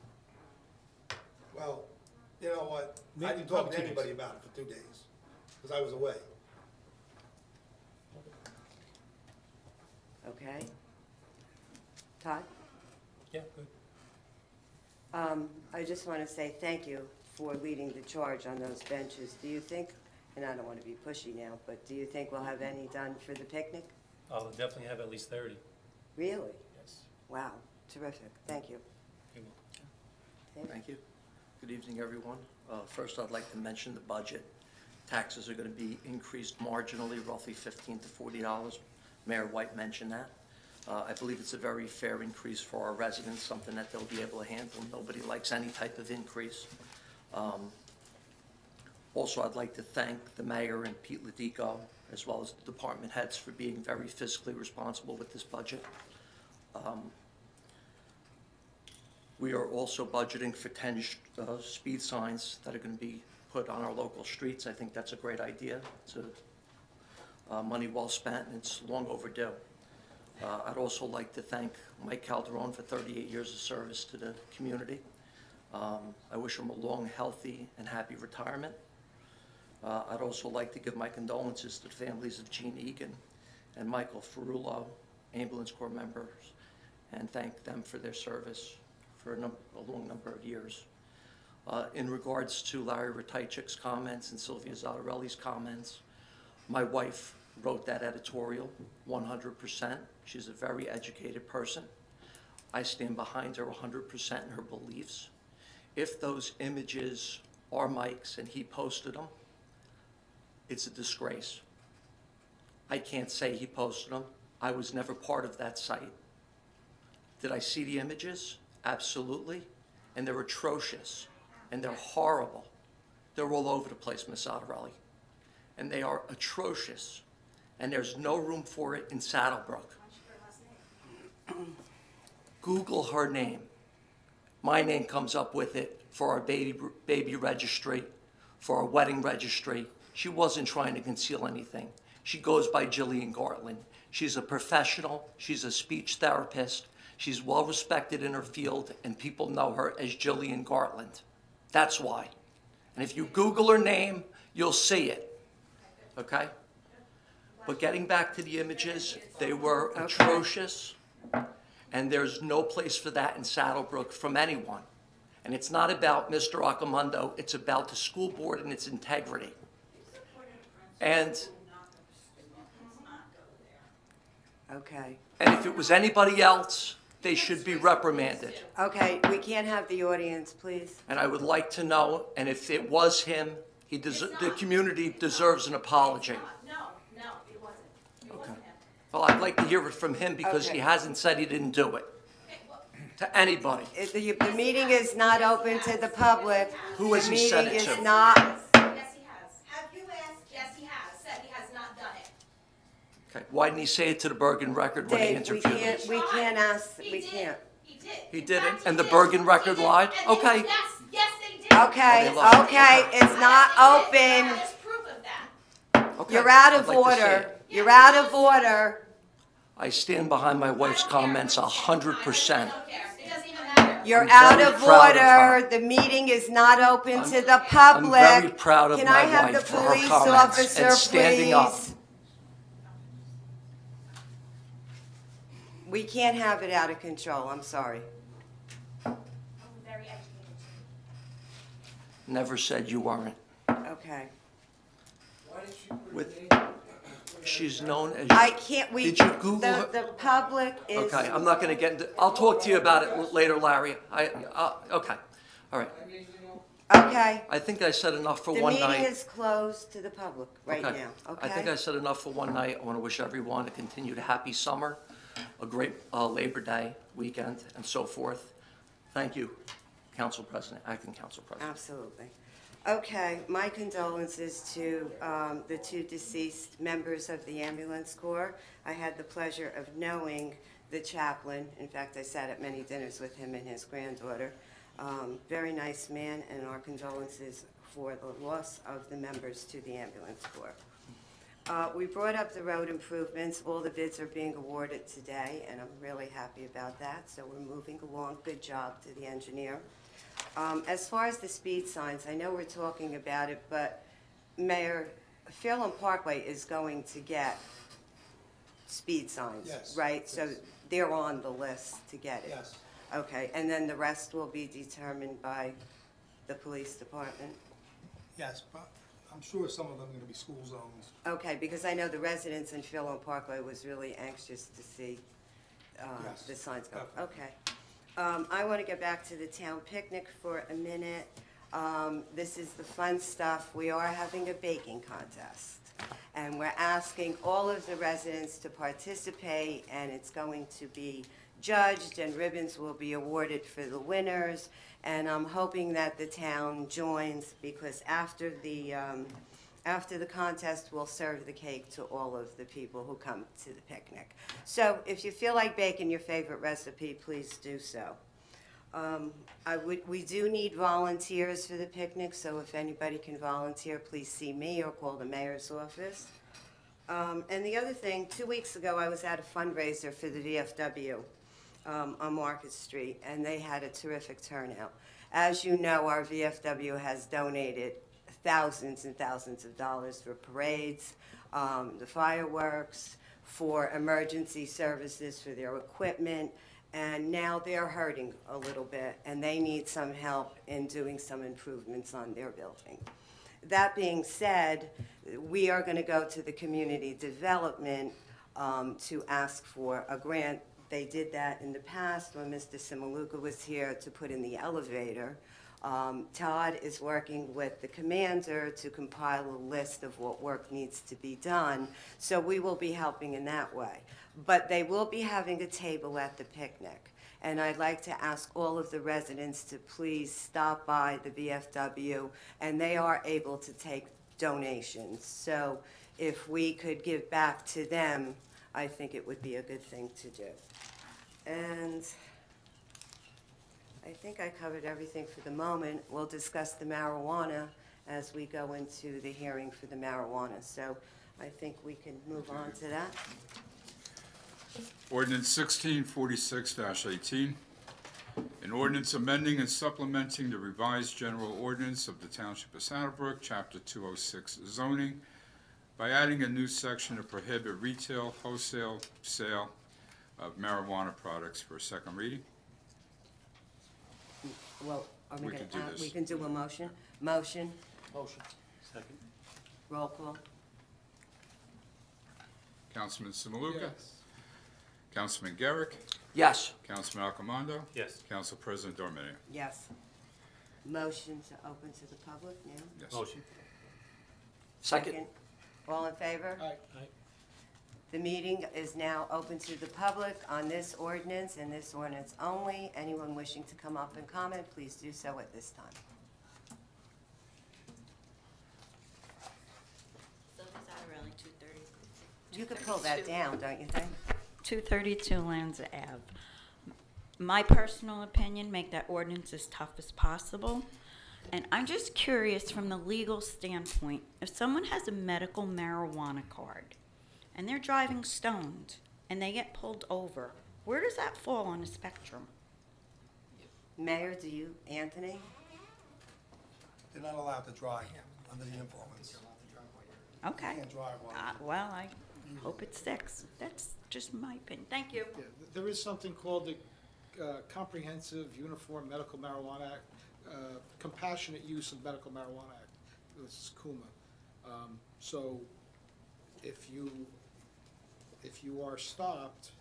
Well, you know what? I Maybe didn't talk probably to 2 days. anybody about it for 2 days, because I was away. Okay. Todd? Yeah, good. I just want to say thank you for leading the charge on those benches. Do you think, and I don't want to be pushy now, but do you think we'll have any done for the picnic? I'll definitely have at least 30. Really? Yes. Wow, terrific. Thank you. You will. Dave? Thank you. Good evening, everyone. First, I'd like to mention the budget. Taxes are going to be increased marginally, roughly $15 to $40. Mayor White mentioned that. I believe it's a very fair increase for our residents, something that they'll be able to handle. Nobody likes any type of increase. Also, I'd like to thank the mayor and Pete Ledico, as well as the department heads, for being very fiscally responsible with this budget. We are also budgeting for 10 speed signs that are going to be put on our local streets. I think that's a great idea. It's money well spent, and it's long overdue. I'd also like to thank Mike Calderon for 38 years of service to the community. I wish him a long, healthy, and happy retirement. I'd also like to give my condolences to the families of Gene Egan and Michael Ferrulo, ambulance corps members, and thank them for their service for a long number of years. In regards to Larry Ratajczyk's comments and Sylvia Zottarelli's comments, my wife wrote that editorial 100%. She's a very educated person. I stand behind her 100% in her beliefs. If those images are Mike's and he posted them, It's a disgrace. I can't say he posted them. I was never part of that site. Did I see the images? Absolutely. And they're atrocious. And they're horrible. They're all over the place, Ms. Otterelli. And they are atrocious. And there's no room for it in Saddlebrook. Google her name. My name comes up with it for our baby registry, for our wedding registry. She wasn't trying to conceal anything. She goes by Jillian Gartland. She's a professional. She's a speech therapist. She's well respected in her field, and people know her as Jillian Gartland. That's why. And if you Google her name, you'll see it. Okay? But getting back to the images, they were atrocious, and there's no place for that in Saddlebrook from anyone. And it's not about Mr. Accomundo, it's about the school board and its integrity. And Okay. if it was anybody else, they should be reprimanded. Okay, we can't have the audience, please. And I would like to know, and if it was him, the community deserves an apology. No, it wasn't. It Okay. wasn't him. Well, I'd like to hear it from him because he Okay. hasn't said he didn't do it. To anybody. The meeting is not open to the public. Who has he said it The meeting to? is not, Yes, he has. Have you asked? Yes, he has. Said he has not done it. Okay, why didn't he say it to the Bergen Record when he Dave, we interviewed can't, him? we can't ask, He we did. can't. He did. He In didn't, fact, and the did. Bergen Record He did. lied? And Okay. Yes, they did. Okay, Oh, they lied. okay, Okay. it's not open. There's proof of that. Okay, You're out I'd of like to see order. it. You're out of order. I stand behind my wife's comments 100%. I don't care. It doesn't even matter. You're I'm out very of proud of order. her. The meeting is not open to the I'm public. very proud of Can my I have the wife for her police comments officer, and standing up. please? We can't have it out of control, I'm sorry. I'm very educated. Never said you weren't. Okay. With, she's known as. I can't, we, Did you Google the, her? the public is. Okay, I'm not gonna get into, I'll talk to you about it later, Larry. Okay, all right. Okay. I think I said enough for The one meeting night. is closed to the public right Okay. now, I think okay? I said enough for one night. I want to wish everyone a continued happy summer, a great Labor Day weekend, and so forth. Thank you, Council President, Acting Council President. Absolutely. Okay, my condolences to the two deceased members of the ambulance corps. I had the pleasure of knowing the chaplain. In fact, I sat at many dinners with him and his granddaughter. Very nice man, and our condolences for the loss of the members to the ambulance corps. We brought up the road improvements. All the bids are being awarded today, and I'm really happy about that. So we're moving along. Good job to the engineer. As far as the speed signs, I know we're talking about it, but Mayor, Fairlawn Parkway is going to get speed signs, Yes, right? So yes. they're on the list to get it? Yes. Okay, and then the rest will be determined by the police department? Yes, but I'm sure some of them are gonna be school zones. Okay, because I know the residents in Fairlawn Parkway was really anxious to see Yes, the signs go. definitely. Okay. I want to get back to the town picnic for a minute. This is the fun stuff. We are having a baking contest, and we're asking all of the residents to participate, and it's going to be judged, and ribbons will be awarded for the winners. And I'm hoping that the town joins, because after the contest, we'll serve the cake to all of the people who come to the picnic. So if you feel like baking your favorite recipe, please do so. We do need volunteers for the picnic, so if anybody can volunteer, please see me or call the mayor's office. And the other thing, 2 weeks ago, I was at a fundraiser for the VFW on Market Street, and they had a terrific turnout. As you know, our VFW has donated thousands and thousands of dollars for parades, the fireworks, for emergency services, for their equipment, and now they're hurting a little bit, and they need some help in doing some improvements on their building. That being said, we are going to go to the community development to ask for a grant. They did that in the past when Mr. Simaluka was here to put in the elevator. Todd is working with the commander to compile a list of what work needs to be done, so we will be helping in that way. But they will be having a table at the picnic, and I'd like to ask all of the residents to please stop by the VFW, and they are able to take donations. So if we could give back to them, I think it would be a good thing to do. And I think I covered everything for the moment. We'll discuss the marijuana as we go into the hearing for the marijuana. So I think we can move on to that. Ordinance 1646-18, an ordinance amending and supplementing the revised general ordinance of the Township of Saddlebrook, Chapter 206 zoning, by adding a new section to prohibit retail, wholesale sale of marijuana products for a second reading. Well, are we We gonna, can do this. we can do a motion? Motion, Motion. Second. roll call. Councilman Simaluka? Yes. Councilman Garrick? Yes. Councilman Alcomondo? Yes. Council President Dormenia? Yes. Motion to open to the public now? Yes. Motion. Second. All in favor? Aye. Aye. The meeting is now open to the public on this ordinance and this ordinance only. Anyone wishing to come up and comment, please do so at this time. Sylvia's out early, 2:30. You could pull that down, don't you think? 232 Lanza Ave. My personal opinion, make that ordinance as tough as possible. And I'm just curious from the legal standpoint, if someone has a medical marijuana card and they're driving stoned and they get pulled over, where does that fall on the spectrum? Mayor, do you, Anthony? They're not allowed to drive under the influence. Okay. Can't drive while Well, I hope it sticks. That's just my opinion. Thank you. Yeah, there is something called the Comprehensive Uniform Medical Marijuana Act, Compassionate Use of Medical Marijuana Act. This is CUMA. So if you are stopped,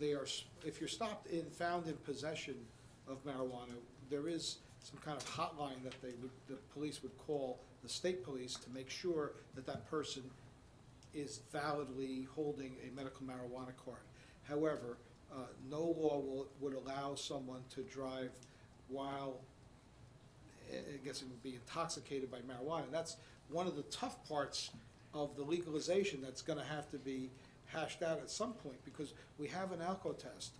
if you're stopped and found in possession of marijuana, there is some kind of hotline that the police would call the state police to make sure that that person is validly holding a medical marijuana card. However, no law would allow someone to drive while, I guess it would be intoxicated by marijuana. And that's one of the tough parts of the legalization that's gonna have to be hashed out at some point, because we have an alcohol test.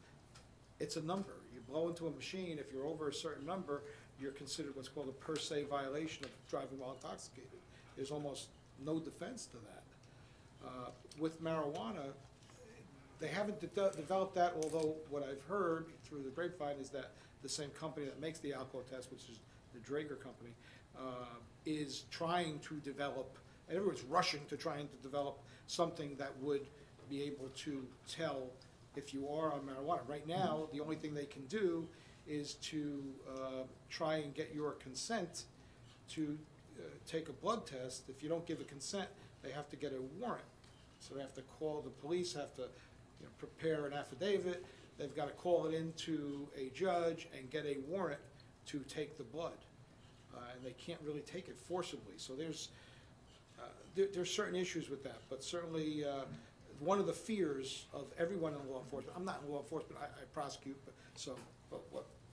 It's a number. You blow into a machine, if you're over a certain number, you're considered what's called a per se violation of driving while intoxicated. There's almost no defense to that. With marijuana, they haven't developed that, although what I've heard through the grapevine is that the same company that makes the alcohol test, which is the Draeger company, is trying to develop, and everyone's rushing to trying to develop something that would be able to tell if you are on marijuana. Right now, the only thing they can do is to try and get your consent to take a blood test. If you don't give a consent, they have to get a warrant. So they have to call, the police have to prepare an affidavit, they've got to call it into a judge and get a warrant to take the blood. And they can't really take it forcibly. So there's certain issues with that, but certainly one of the fears of everyone in law enforcement, I'm not in law enforcement, I prosecute, but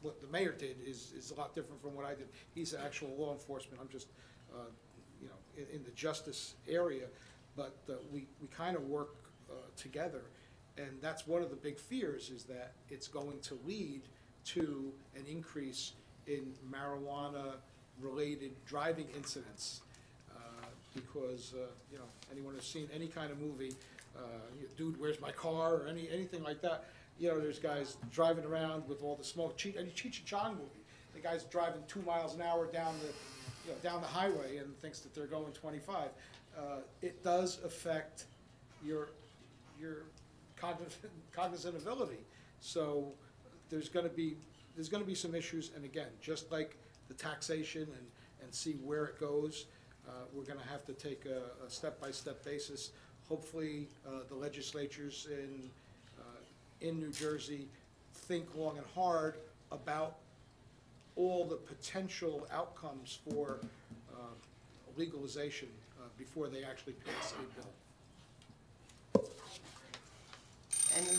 what the mayor did is a lot different from what I did. He's actual law enforcement, I'm just in the justice area, but we kind of work together, and that's one of the big fears, is that it's going to lead to an increase in marijuana-related driving incidents, because anyone who's seen any kind of movie, Dude, Where's My Car, or anything like that, there's guys driving around with all the smoke. Any Cheech and Chong movie, the guy's driving 2 miles an hour down the highway and thinks that they're going 25. It does affect your cognizant ability. So there's going to be some issues, and again, just like the taxation and see where it goes, we're going to have to take a step-by-step basis. Hopefully, the legislatures in New Jersey think long and hard about all the potential outcomes for legalization before they actually pass a bill. Any,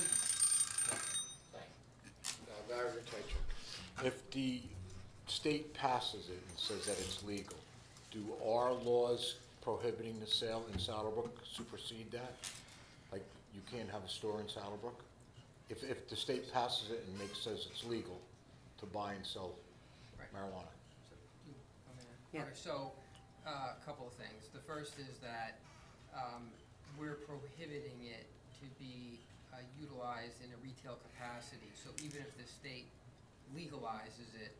Barry Tetra. If the state passes it and says that it's legal, do our laws prohibiting the sale in Saddlebrook supersede that? Like, you can't have a store in Saddlebrook? If the state passes it and says it's legal to buy and sell Right. marijuana? Yeah. Okay, so, a couple of things. The first is that we're prohibiting it to be utilized in a retail capacity. So even if the state legalizes it,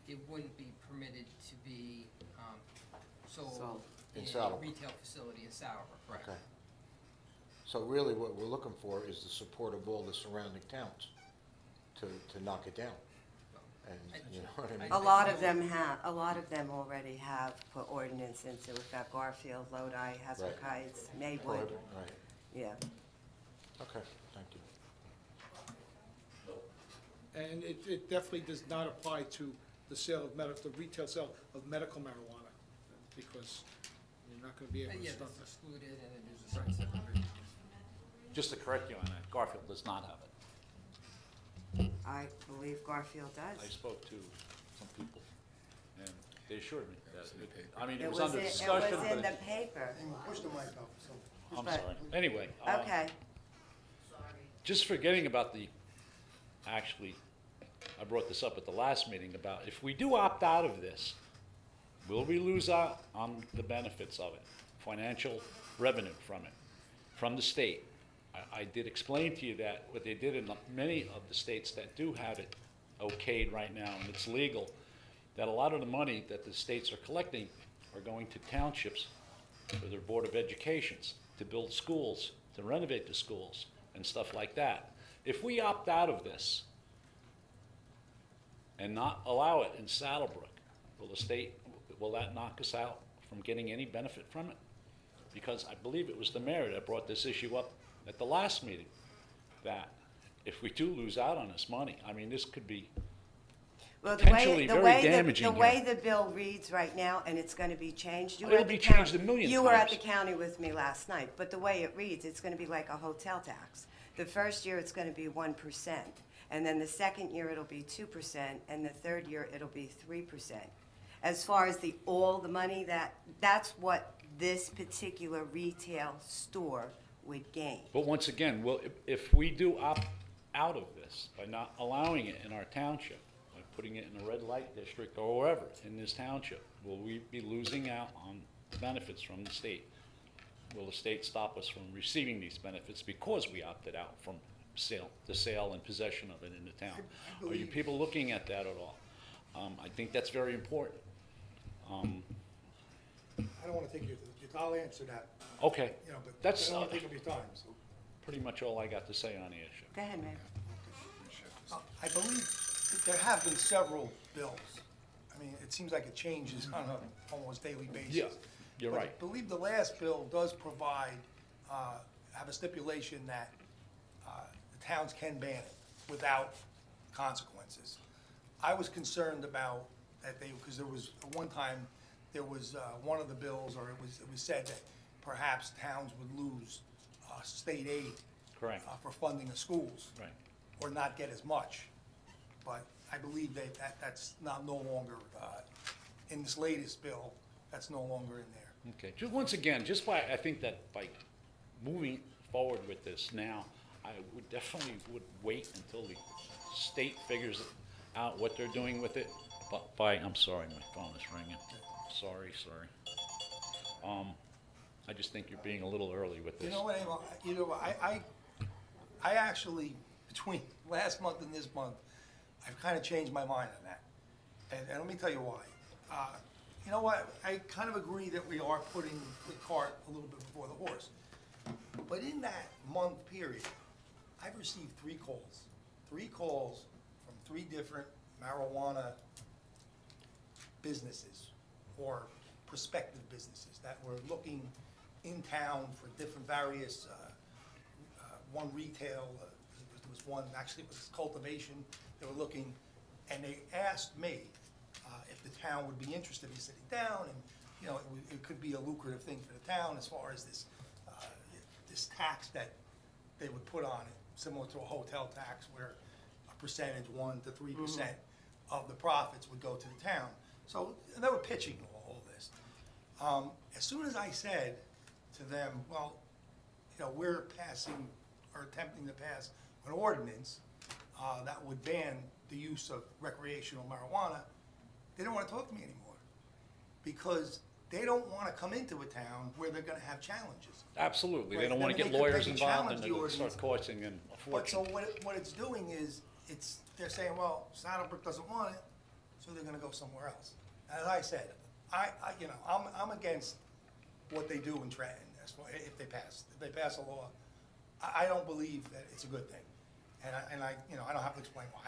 it wouldn't be permitted to be sold Sold. In in a Saddlebrook. retail facility in Saddlebrook, correct? Okay. So really what we're looking for is the support of all the surrounding towns to knock it down. And, you know what I mean? a lot of them already have put ordinance into effect. Garfield, Lodi, Hasbrook Right. Heights, Maywood, Prohibit, right. yeah. Okay, thank you. And it definitely does not apply to the sale of the retail sale of medical marijuana, because you're not gonna be able to Yeah, stop that's this. excluded, and then there's a sunset provision. Just to correct you on that, Garfield does not have it. I believe Garfield I does. spoke to some people, and they assured me that, I mean, it It was was under in, it discussion, was in but the paper. Push the mic up, so. I'm but- sorry. Anyway, Okay, just forgetting about actually, I brought this up at the last meeting about if we do opt out of this, will we lose out on the benefits of it, financial revenue from it, from the state? I did explain to you that what they did in many of the states that do have it okayed right now and it's legal, that a lot of the money that the states are collecting are going to townships for their Board of Educations, to build schools, to renovate the schools, and stuff like that. If we opt out of this and not allow it in Saddlebrook, will that knock us out from getting any benefit from it? Because I believe it was the mayor that brought this issue up at the last meeting, that if we do lose out on this money, I mean, this could be well, potentially very damaging the way here. the bill reads right now, and it's gonna be changed. You It'll were at be the county- changed a million You were at times. the county with me last night, but the way it reads, it's gonna be like a hotel tax. The first year, it's gonna be 1%, and then the second year, it'll be 2%, and the third year, it'll be 3%. As far as all the money that's what this particular retail store would gain. But once again, if we do opt out of this by not allowing it in our township, by putting it in a red light district or wherever in this township, will we be losing out on benefits from the state? Will the state stop us from receiving these benefits because we opted out from the sale and possession of it in the town? Are you people looking at that at all? I think that's very important. I don't wanna take I'll answer that, Okay, you know, but I that's don't wanna take up your time, so. pretty much all I got to say on the issue. Go ahead, Mayor. I believe that there have been several bills. I mean, it seems like it changes on an almost daily basis. Yeah, you're But right. I believe the last bill does provide, have a stipulation that the towns can ban it without consequences. I was concerned about that because there was, at one time, there was one of the bills, or it was said that perhaps towns would lose state aid Correct. for funding the schools. Right. Or not get as much. But I believe that's not no longer, in this latest bill, that's no longer in there. Okay, just once again, I think that by moving forward with this now, I would definitely wait until the state figures out what they're doing with it. But I'm sorry, my phone is ringing. Sorry. I just think you're being a little early with this. You know what, Emil, I actually, between last month and this month, I've kind of changed my mind on that. And let me tell you why. You know what, I kind of agree that we are putting the cart a little bit before the horse. But in that month period, I've received 3 calls. 3 calls from 3 different marijuana businesses or prospective businesses that were looking in town for different various, one retail, there was one, actually it was cultivation, they were looking, and they asked me the town would be interested in sitting down, and, you know, it could be a lucrative thing for the town as far as this, this tax that they would put on it, similar to a hotel tax where a percentage, 1 to 3% of the profits would go to the town. So they were pitching all this. As soon as I said to them, well, you know, we're passing or attempting to pass an ordinance that would ban the use of recreational marijuana, they don't want to talk to me anymore, because they don't want to come into a town where they're going to have challenges. Absolutely, they Right, don't then want to they get could- they lawyers could involved challenge and the it would ordinance. start costing them a But so fortune. what it's doing is, they're saying, well, Saddlebrook doesn't want it, so they're gonna go somewhere else. As I said, you know, I'm against what they do in Trenton, as far, if they pass a law. I don't believe that it's a good thing. And I, you know, I don't have to explain why.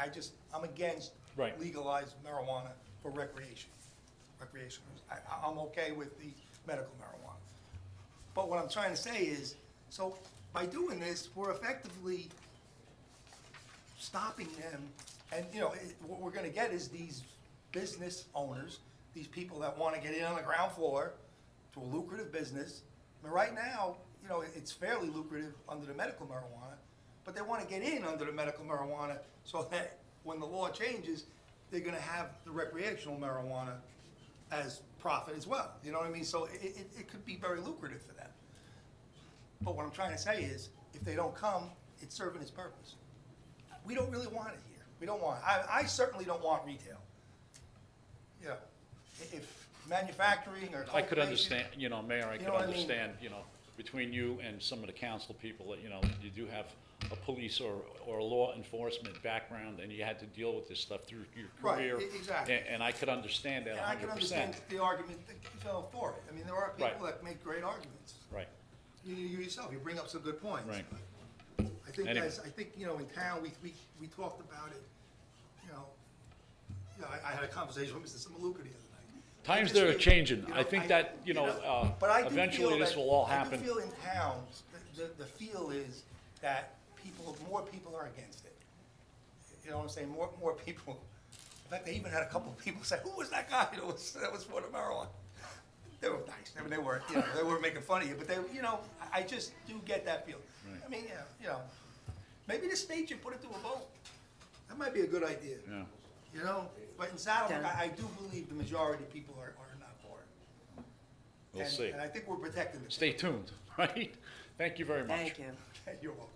I'm against Right. legalized marijuana for recreation. I'm okay with the medical marijuana. But what I'm trying to say is, so by doing this, we're effectively stopping them, and, you know, what we're gonna get is these business owners, these people that wanna get in on the ground floor to a lucrative business. I mean, right now, you know, it's fairly lucrative under the medical marijuana, but they wanna get in under the medical marijuana so that when the law changes, they're gonna have the recreational marijuana as profit as well, you know what I mean? So it could be very lucrative for them. But what I'm trying to say is, if they don't come, it's serving its purpose. We don't really want it here. We don't want it. I certainly don't want retail. You know, if manufacturing or I could cultivation- understand, you know, Mayor, I You could know what I mean? understand, you know, between you and some of the council people, that, you know, you do have a police or a law enforcement background, and you had to deal with this stuff through your Right, career. exactly. And I could understand that And I can 100%. understand the argument that you fell for it. I mean, there are Right. people that make great arguments. Right, You yourself, you bring up some good points. right. I think, Anyway. I think, you know, in town, we talked about it, you know, I had a conversation with Mr. Samaluka the other night. Times I just they're feel- changing. you know, I think that, you know, but I do eventually feel this that- will all I happen. do feel in towns, the feel is that more people are against it. You know what I'm saying? More people. In fact, they even had a couple of people say, "Who was that guy that was for the marijuana?" They were nice. I mean, they weren't, you know, they weren't making fun of you, but they, you know, I just do get that feeling. I mean, yeah, you know, maybe the state should put it to a vote. That might be a good idea. Yeah. You know, but in Saddlebrook, I do believe the majority of people are not for it. We'll And- see. And I think we're protecting the. Stay tuned, right? Thank you very much. Thank you. You're welcome.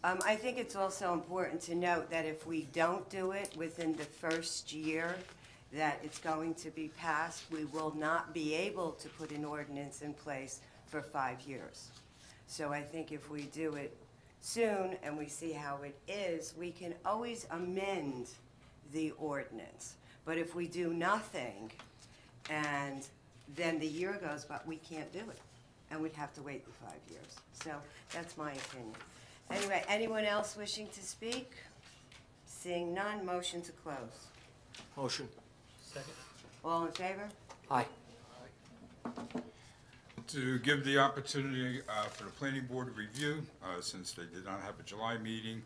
I think it's also important to note that if we don't do it within the first year that it's going to be passed, we will not be able to put an ordinance in place for 5 years. So I think if we do it soon and we see how it is, we can always amend the ordinance. But if we do nothing and then the year goes by, we can't do it. And we'd have to wait the 5 years. So that's my opinion. Anyway, anyone else wishing to speak? Seeing none, motion to close. Motion. Second? All in favor? Aye. To give the opportunity for the planning board to review, since they did not have a July meeting,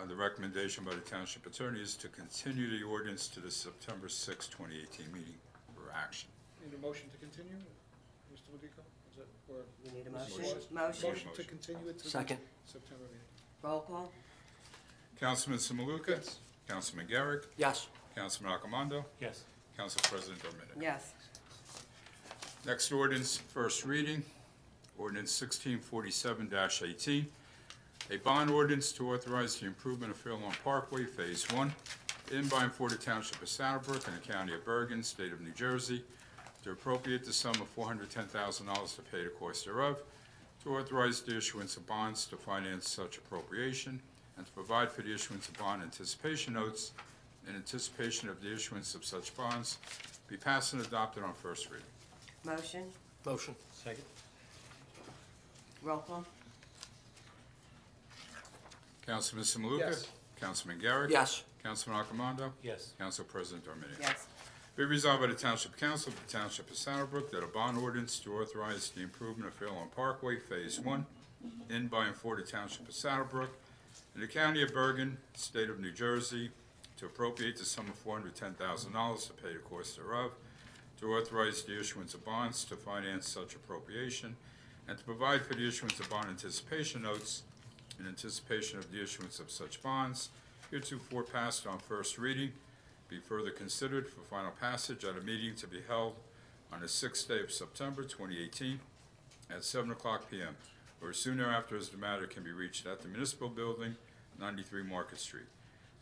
the recommendation by the township attorney is to continue the ordinance to the September 6, 2018 meeting for action. Need a motion to continue, Mr. Medico? Is that, or? We need a Mr. motion. Suarez? Motion. Motion to continue it to the Second. September meeting. Roll call? Councilman Samaluka? Yes. Councilman Garrick? Yes. Councilman Accomando? Yes. Council President Dominic? Yes. Next ordinance, first reading, ordinance 1647-18, a bond ordinance to authorize the improvement of Fairlawn Parkway, Phase 1, in by and for the Township of Saddlebrook and the County of Bergen, State of New Jersey, to appropriate the sum of $410,000 to pay the cost thereof, to authorize the issuance of bonds to finance such appropriation, and to provide for the issuance of bond anticipation notes in anticipation of the issuance of such bonds, be passed and adopted on first reading. Motion? Motion. Second? Roll call? Councilman Samaluka? Yes. Councilman Garrick? Yes. Councilman Accomando? Yes. Council President Dominic? Yes. Be resolved by the Township Council of the Township of Saddlebrook that a bond ordinance to authorize the improvement of Fairlawn Parkway, Phase 1, in by and for the Township of Saddlebrook, in the County of Bergen, State of New Jersey, to appropriate the sum of $410,000 to pay the cost thereof, to authorize the issuance of bonds to finance such appropriation, and to provide for the issuance of bond anticipation notes in anticipation of the issuance of such bonds, heretofore passed on first reading, be further considered for final passage at a meeting to be held on the 6th day of September 2018 at 7:00 p.m. or soon thereafter as the matter can be reached at the Municipal Building, 93 Market Street,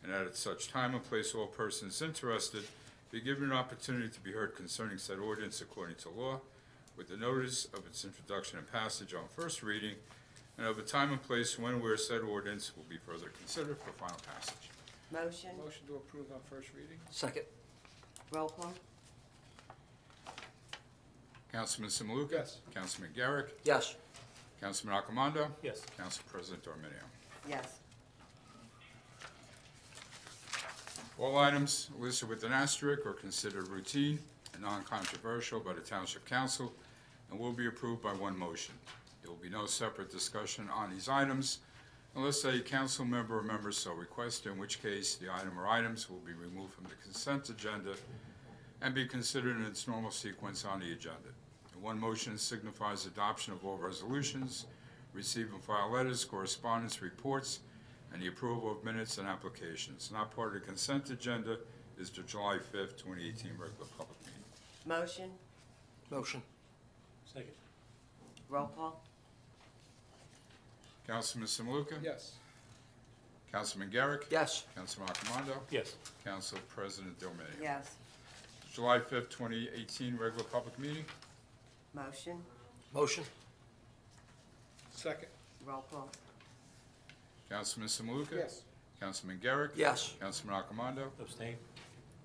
and that at such time and place all persons interested be given an opportunity to be heard concerning said ordinance according to law, with the notice of its introduction and passage on first reading, and of a time and place when and where said ordinance will be further considered for final passage. Motion, Motion to approve on first reading? Second. roll call. Councilman Simaluka? Yes. Councilman Garrick? Yes. Councilman Accomando? Yes. Council President Arminio. Yes. All items listed with an asterisk are considered routine and non-controversial by the Township Council and will be approved by one motion. There will be no separate discussion on these items unless a council member or members so request, in which case the item or items will be removed from the consent agenda and be considered in its normal sequence on the agenda. One motion signifies adoption of all resolutions, receive and file letters, correspondence, reports, and the approval of minutes and applications. Not part of the consent agenda is the July 5th, 2018 regular public meeting. Motion, Motion. Second. roll call. Councilman Simaluka? Yes. Councilman Garrick? Yes. Councilman Accomando? Yes. Council President Dominio. Yes. July 5th, 2018 regular public meeting. Motion, Motion. Second? roll call. Councilman Simaluka? Yes. Councilman Garrick? Yes. Councilman Accomando? Abstain?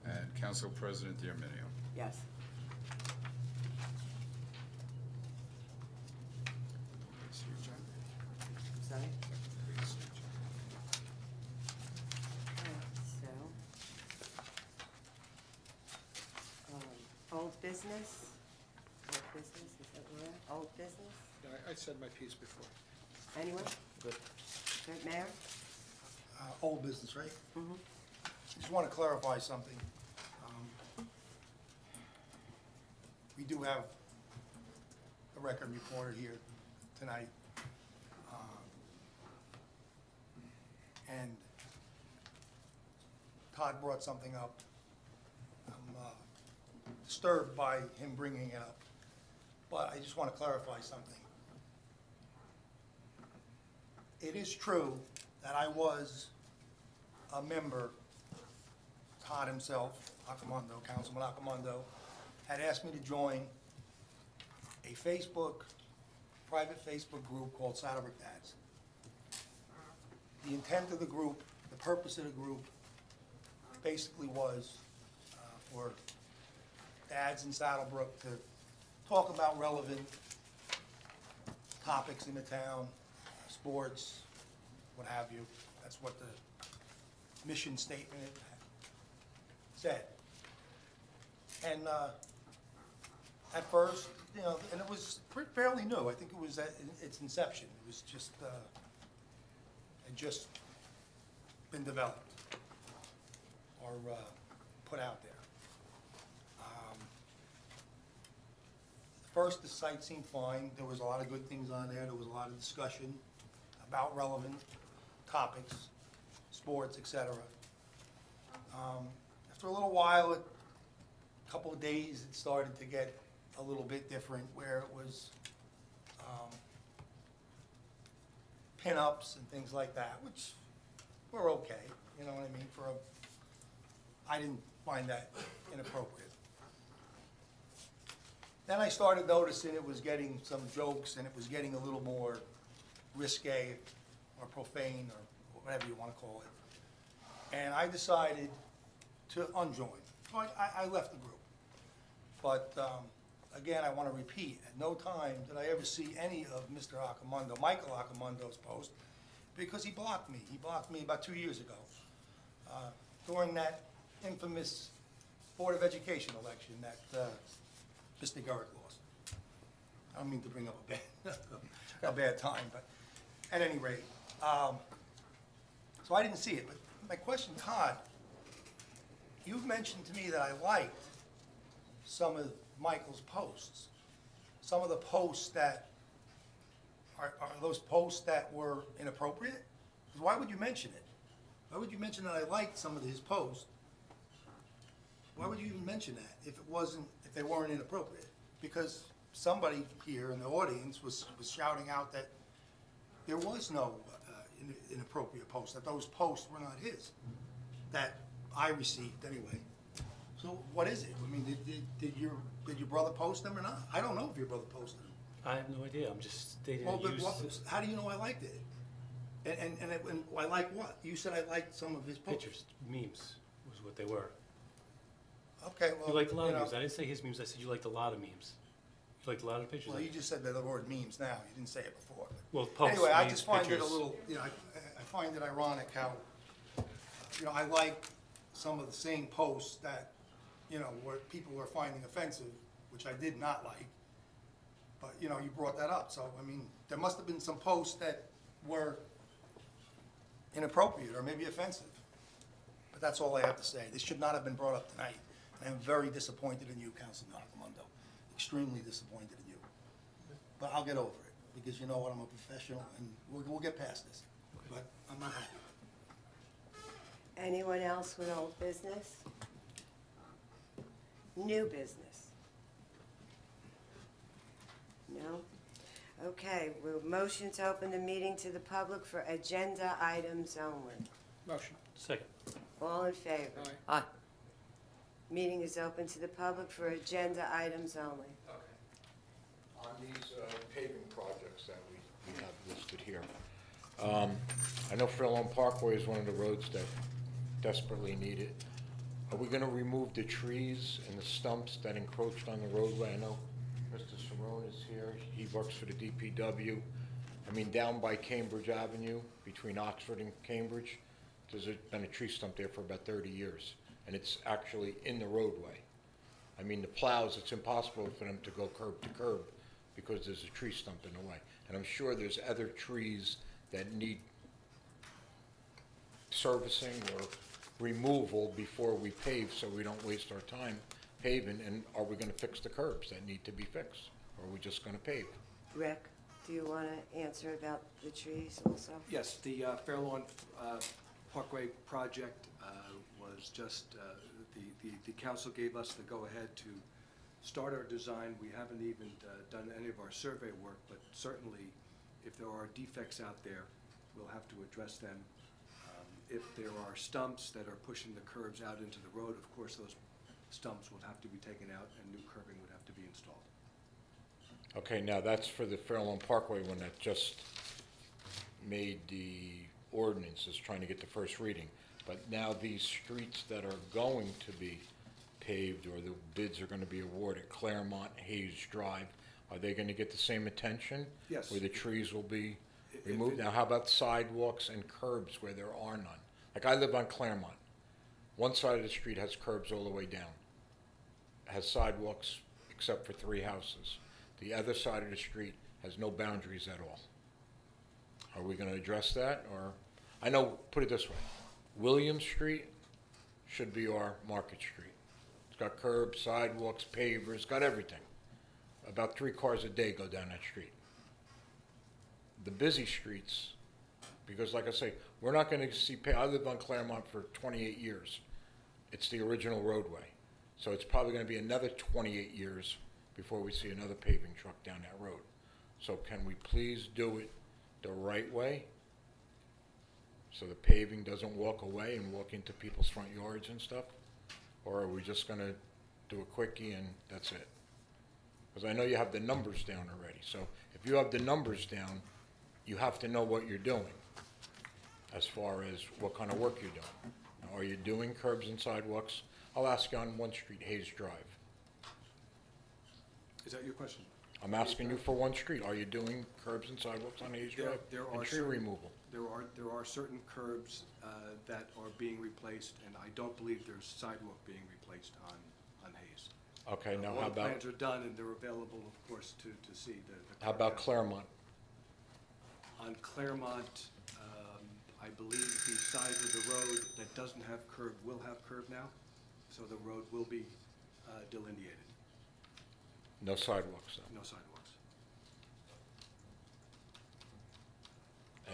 And Council President Arminio. Yes. Sorry? So, old business? Old business, is that where? Old business? I said my piece before. Anyone? Good. Good, Mayor? Old business, right? Mm-hmm. Just want to clarify something. We do have a record reporter here tonight. And Todd brought something up. I'm disturbed by him bringing it up, but I just want to clarify something. It is true that I was a member, Todd himself, Accomando, Councilman Accomando, had asked me to join a private Facebook group called Saddlebrook Dads. The intent of the group, the purpose of the group, basically was for dads in Saddlebrook to talk about relevant topics in the town, sports, what have you. That's what the mission statement said. And at first, and it was fairly new. I think it was at its inception. It was just, had just been developed or put out there. First, the site seemed fine. There was a lot of good things on there. There was a lot of discussion about relevant topics, sports, etc. After a little while, a couple of days, it started to get a little bit different, where it was pin-ups and things like that, which were okay, you know what I mean? I didn't find that inappropriate. Then I started noticing it was getting some jokes, and it was getting a little more risque or profane or whatever you want to call it. And I decided to unjoin. So I left the group. But again, I want to repeat, at no time did I ever see any of Mr. Accomando, Michael Accomando's post, because he blocked me. He blocked me about 2 years ago during that infamous Board of Education election that Mr. Garrett lost. I don't mean to bring up a bad time, but at any rate, so I didn't see it. But my question, Todd, you've mentioned to me that I liked some of Michael's posts. Some of the posts that, are those posts that were inappropriate? 'Cause why would you mention it? Why would you mention that I liked some of his posts? Why would you even mention that if if they weren't inappropriate? Because somebody here in the audience was shouting out that there was no inappropriate post, that those posts were not his, that I received anyway. So what is it? I mean, did your brother post them or not? I don't know if your brother posted them. I have no idea, I'm just stating Well, that but you how do you know I liked it? And I like what? You said I liked some of his posts. pictures, memes was what they were. Okay, well, You liked a lot of know, memes. I didn't say his memes, I said you liked a lot of memes. You liked a lot of pictures. Well, you just said the word memes now. You didn't say it before. Well, posts, Anyway, I memes, just find it a pictures. little, I find it ironic how, I like some of the same posts that, where people were finding offensive, which I did not like. But, you brought that up. So, I mean, there must have been some posts that were inappropriate or maybe offensive. But that's all I have to say. This should not have been brought up tonight. I am very disappointed in you, Councilman Arcimondo. Extremely disappointed in you. But I'll get over it, because you know what, I'm a professional, and we'll get past this. But I'm not happy. Anyone else with old business? New business? No? Okay, we'll motion to open the meeting to the public for agenda items only. Motion. Second. All in favor? Aye. Meeting is open to the public for agenda items only. On these paving projects that we have listed here, I know Fairlawn Parkway is one of the roads that desperately need it. Are we gonna remove the trees and the stumps that encroached on the roadway? I know Mr. Cerrone is here, he works for the DPW. I mean, down by Cambridge Avenue, between Oxford and Cambridge, there's been a tree stump there for about 30 years, and it's actually in the roadway. I mean, the plows, it's impossible for them to go curb to curb because there's a tree stump in the way. And I'm sure there's other trees that need servicing or removal before we pave, so we don't waste our time paving. And are we gonna fix the curbs that need to be fixed? Or are we just gonna pave? Rick, do you want to answer about the trees also? Yes, the Fairlawn Parkway project was just, the council gave us the go-ahead to start our design. We haven't even done any of our survey work, but certainly if there are defects out there, we'll have to address them. If there are stumps that are pushing the curbs out into the road, of course, those stumps will have to be taken out and new curbing would have to be installed. Okay, now that's for the Fairlawn Parkway one that just made the ordinance, is trying to get the first reading. But now these streets that are going to be paved, or the bids are gonna be awarded, Claremont, Hayes Drive, are they gonna get the same attention? Yes. Where the trees will be removed? Now, how about sidewalks and curbs where there are none? Like, I live on Claremont. One side of the street has curbs all the way down. Has sidewalks except for 3 houses. The other side of the street has no boundaries at all. Are we gonna address that, or, I know, put it this way, William Street should be our Market Street. It's got curbs, sidewalks, pavers, got everything. About 3 cars a day go down that street. The busy streets, because like I say, we're not gonna see, I lived on Claremont for 28 years. It's the original roadway. So it's probably gonna be another 28 years before we see another paving truck down that road. So can we please do it the right way? So the paving doesn't walk away and walk into people's front yards and stuff? Or are we just gonna do a quickie and that's it? Because I know you have the numbers down already. So if you have the numbers down, you have to know what you're doing as far as what kind of work you're doing. Now, are you doing curbs and sidewalks? I'll ask you on one street, Hayes Drive. Is that your question? I'm asking you for one street. Are you doing curbs and sidewalks on Hayes Drive? There And are tree certain- removal? There are certain curbs that are being replaced, and I don't believe there's sidewalk being replaced on Hayes. Okay, now All how the about, plans are done, and they're available, of course, to see the. how about Claremont? On Claremont, I believe the side of the road that doesn't have curb will have curb now. So the road will be delineated, No sidewalks, though. no sidewalks.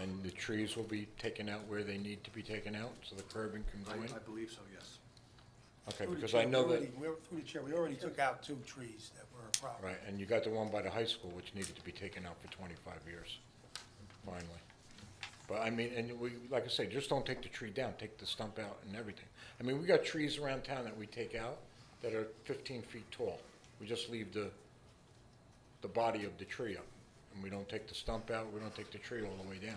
And the trees will be taken out where they need to be taken out, so the curbing can go in? I believe so, yes. Okay, Through the because chair, I know we that, already- Through the chair, we already took out 2 trees that were a problem. right, and you got the one by the high school, which needed to be taken out for 25 years, finally. But I mean, and we, like I say, just don't take the tree down, take the stump out and everything. I mean, we got trees around town that we take out that are 15 feet tall. We just leave the body of the tree up, and we don't take the stump out, we don't take the tree all the way down.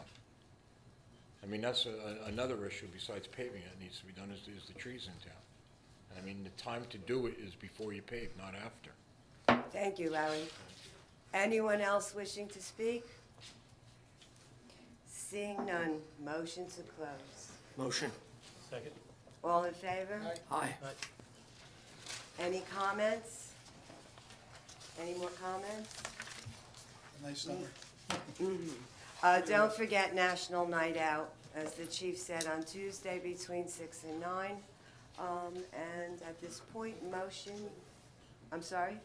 I mean, that's another issue besides paving that needs to be done is the trees in town. I mean, the time to do it is before you pave, not after. Thank you, Larry. Anyone else wishing to speak? Seeing none, motion to close. Motion. Second? All in favor? Aye. Any comments? Any more comments? Nice summer. Don't forget National Night Out, as the chief said, on Tuesday between 6 and 9. And at this point, motion, I'm sorry?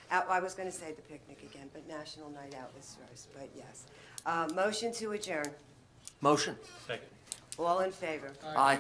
I was going to say the picnic again, but National Night Out is first, but yes. Motion to adjourn. Motion. Second. All in favor? Aye.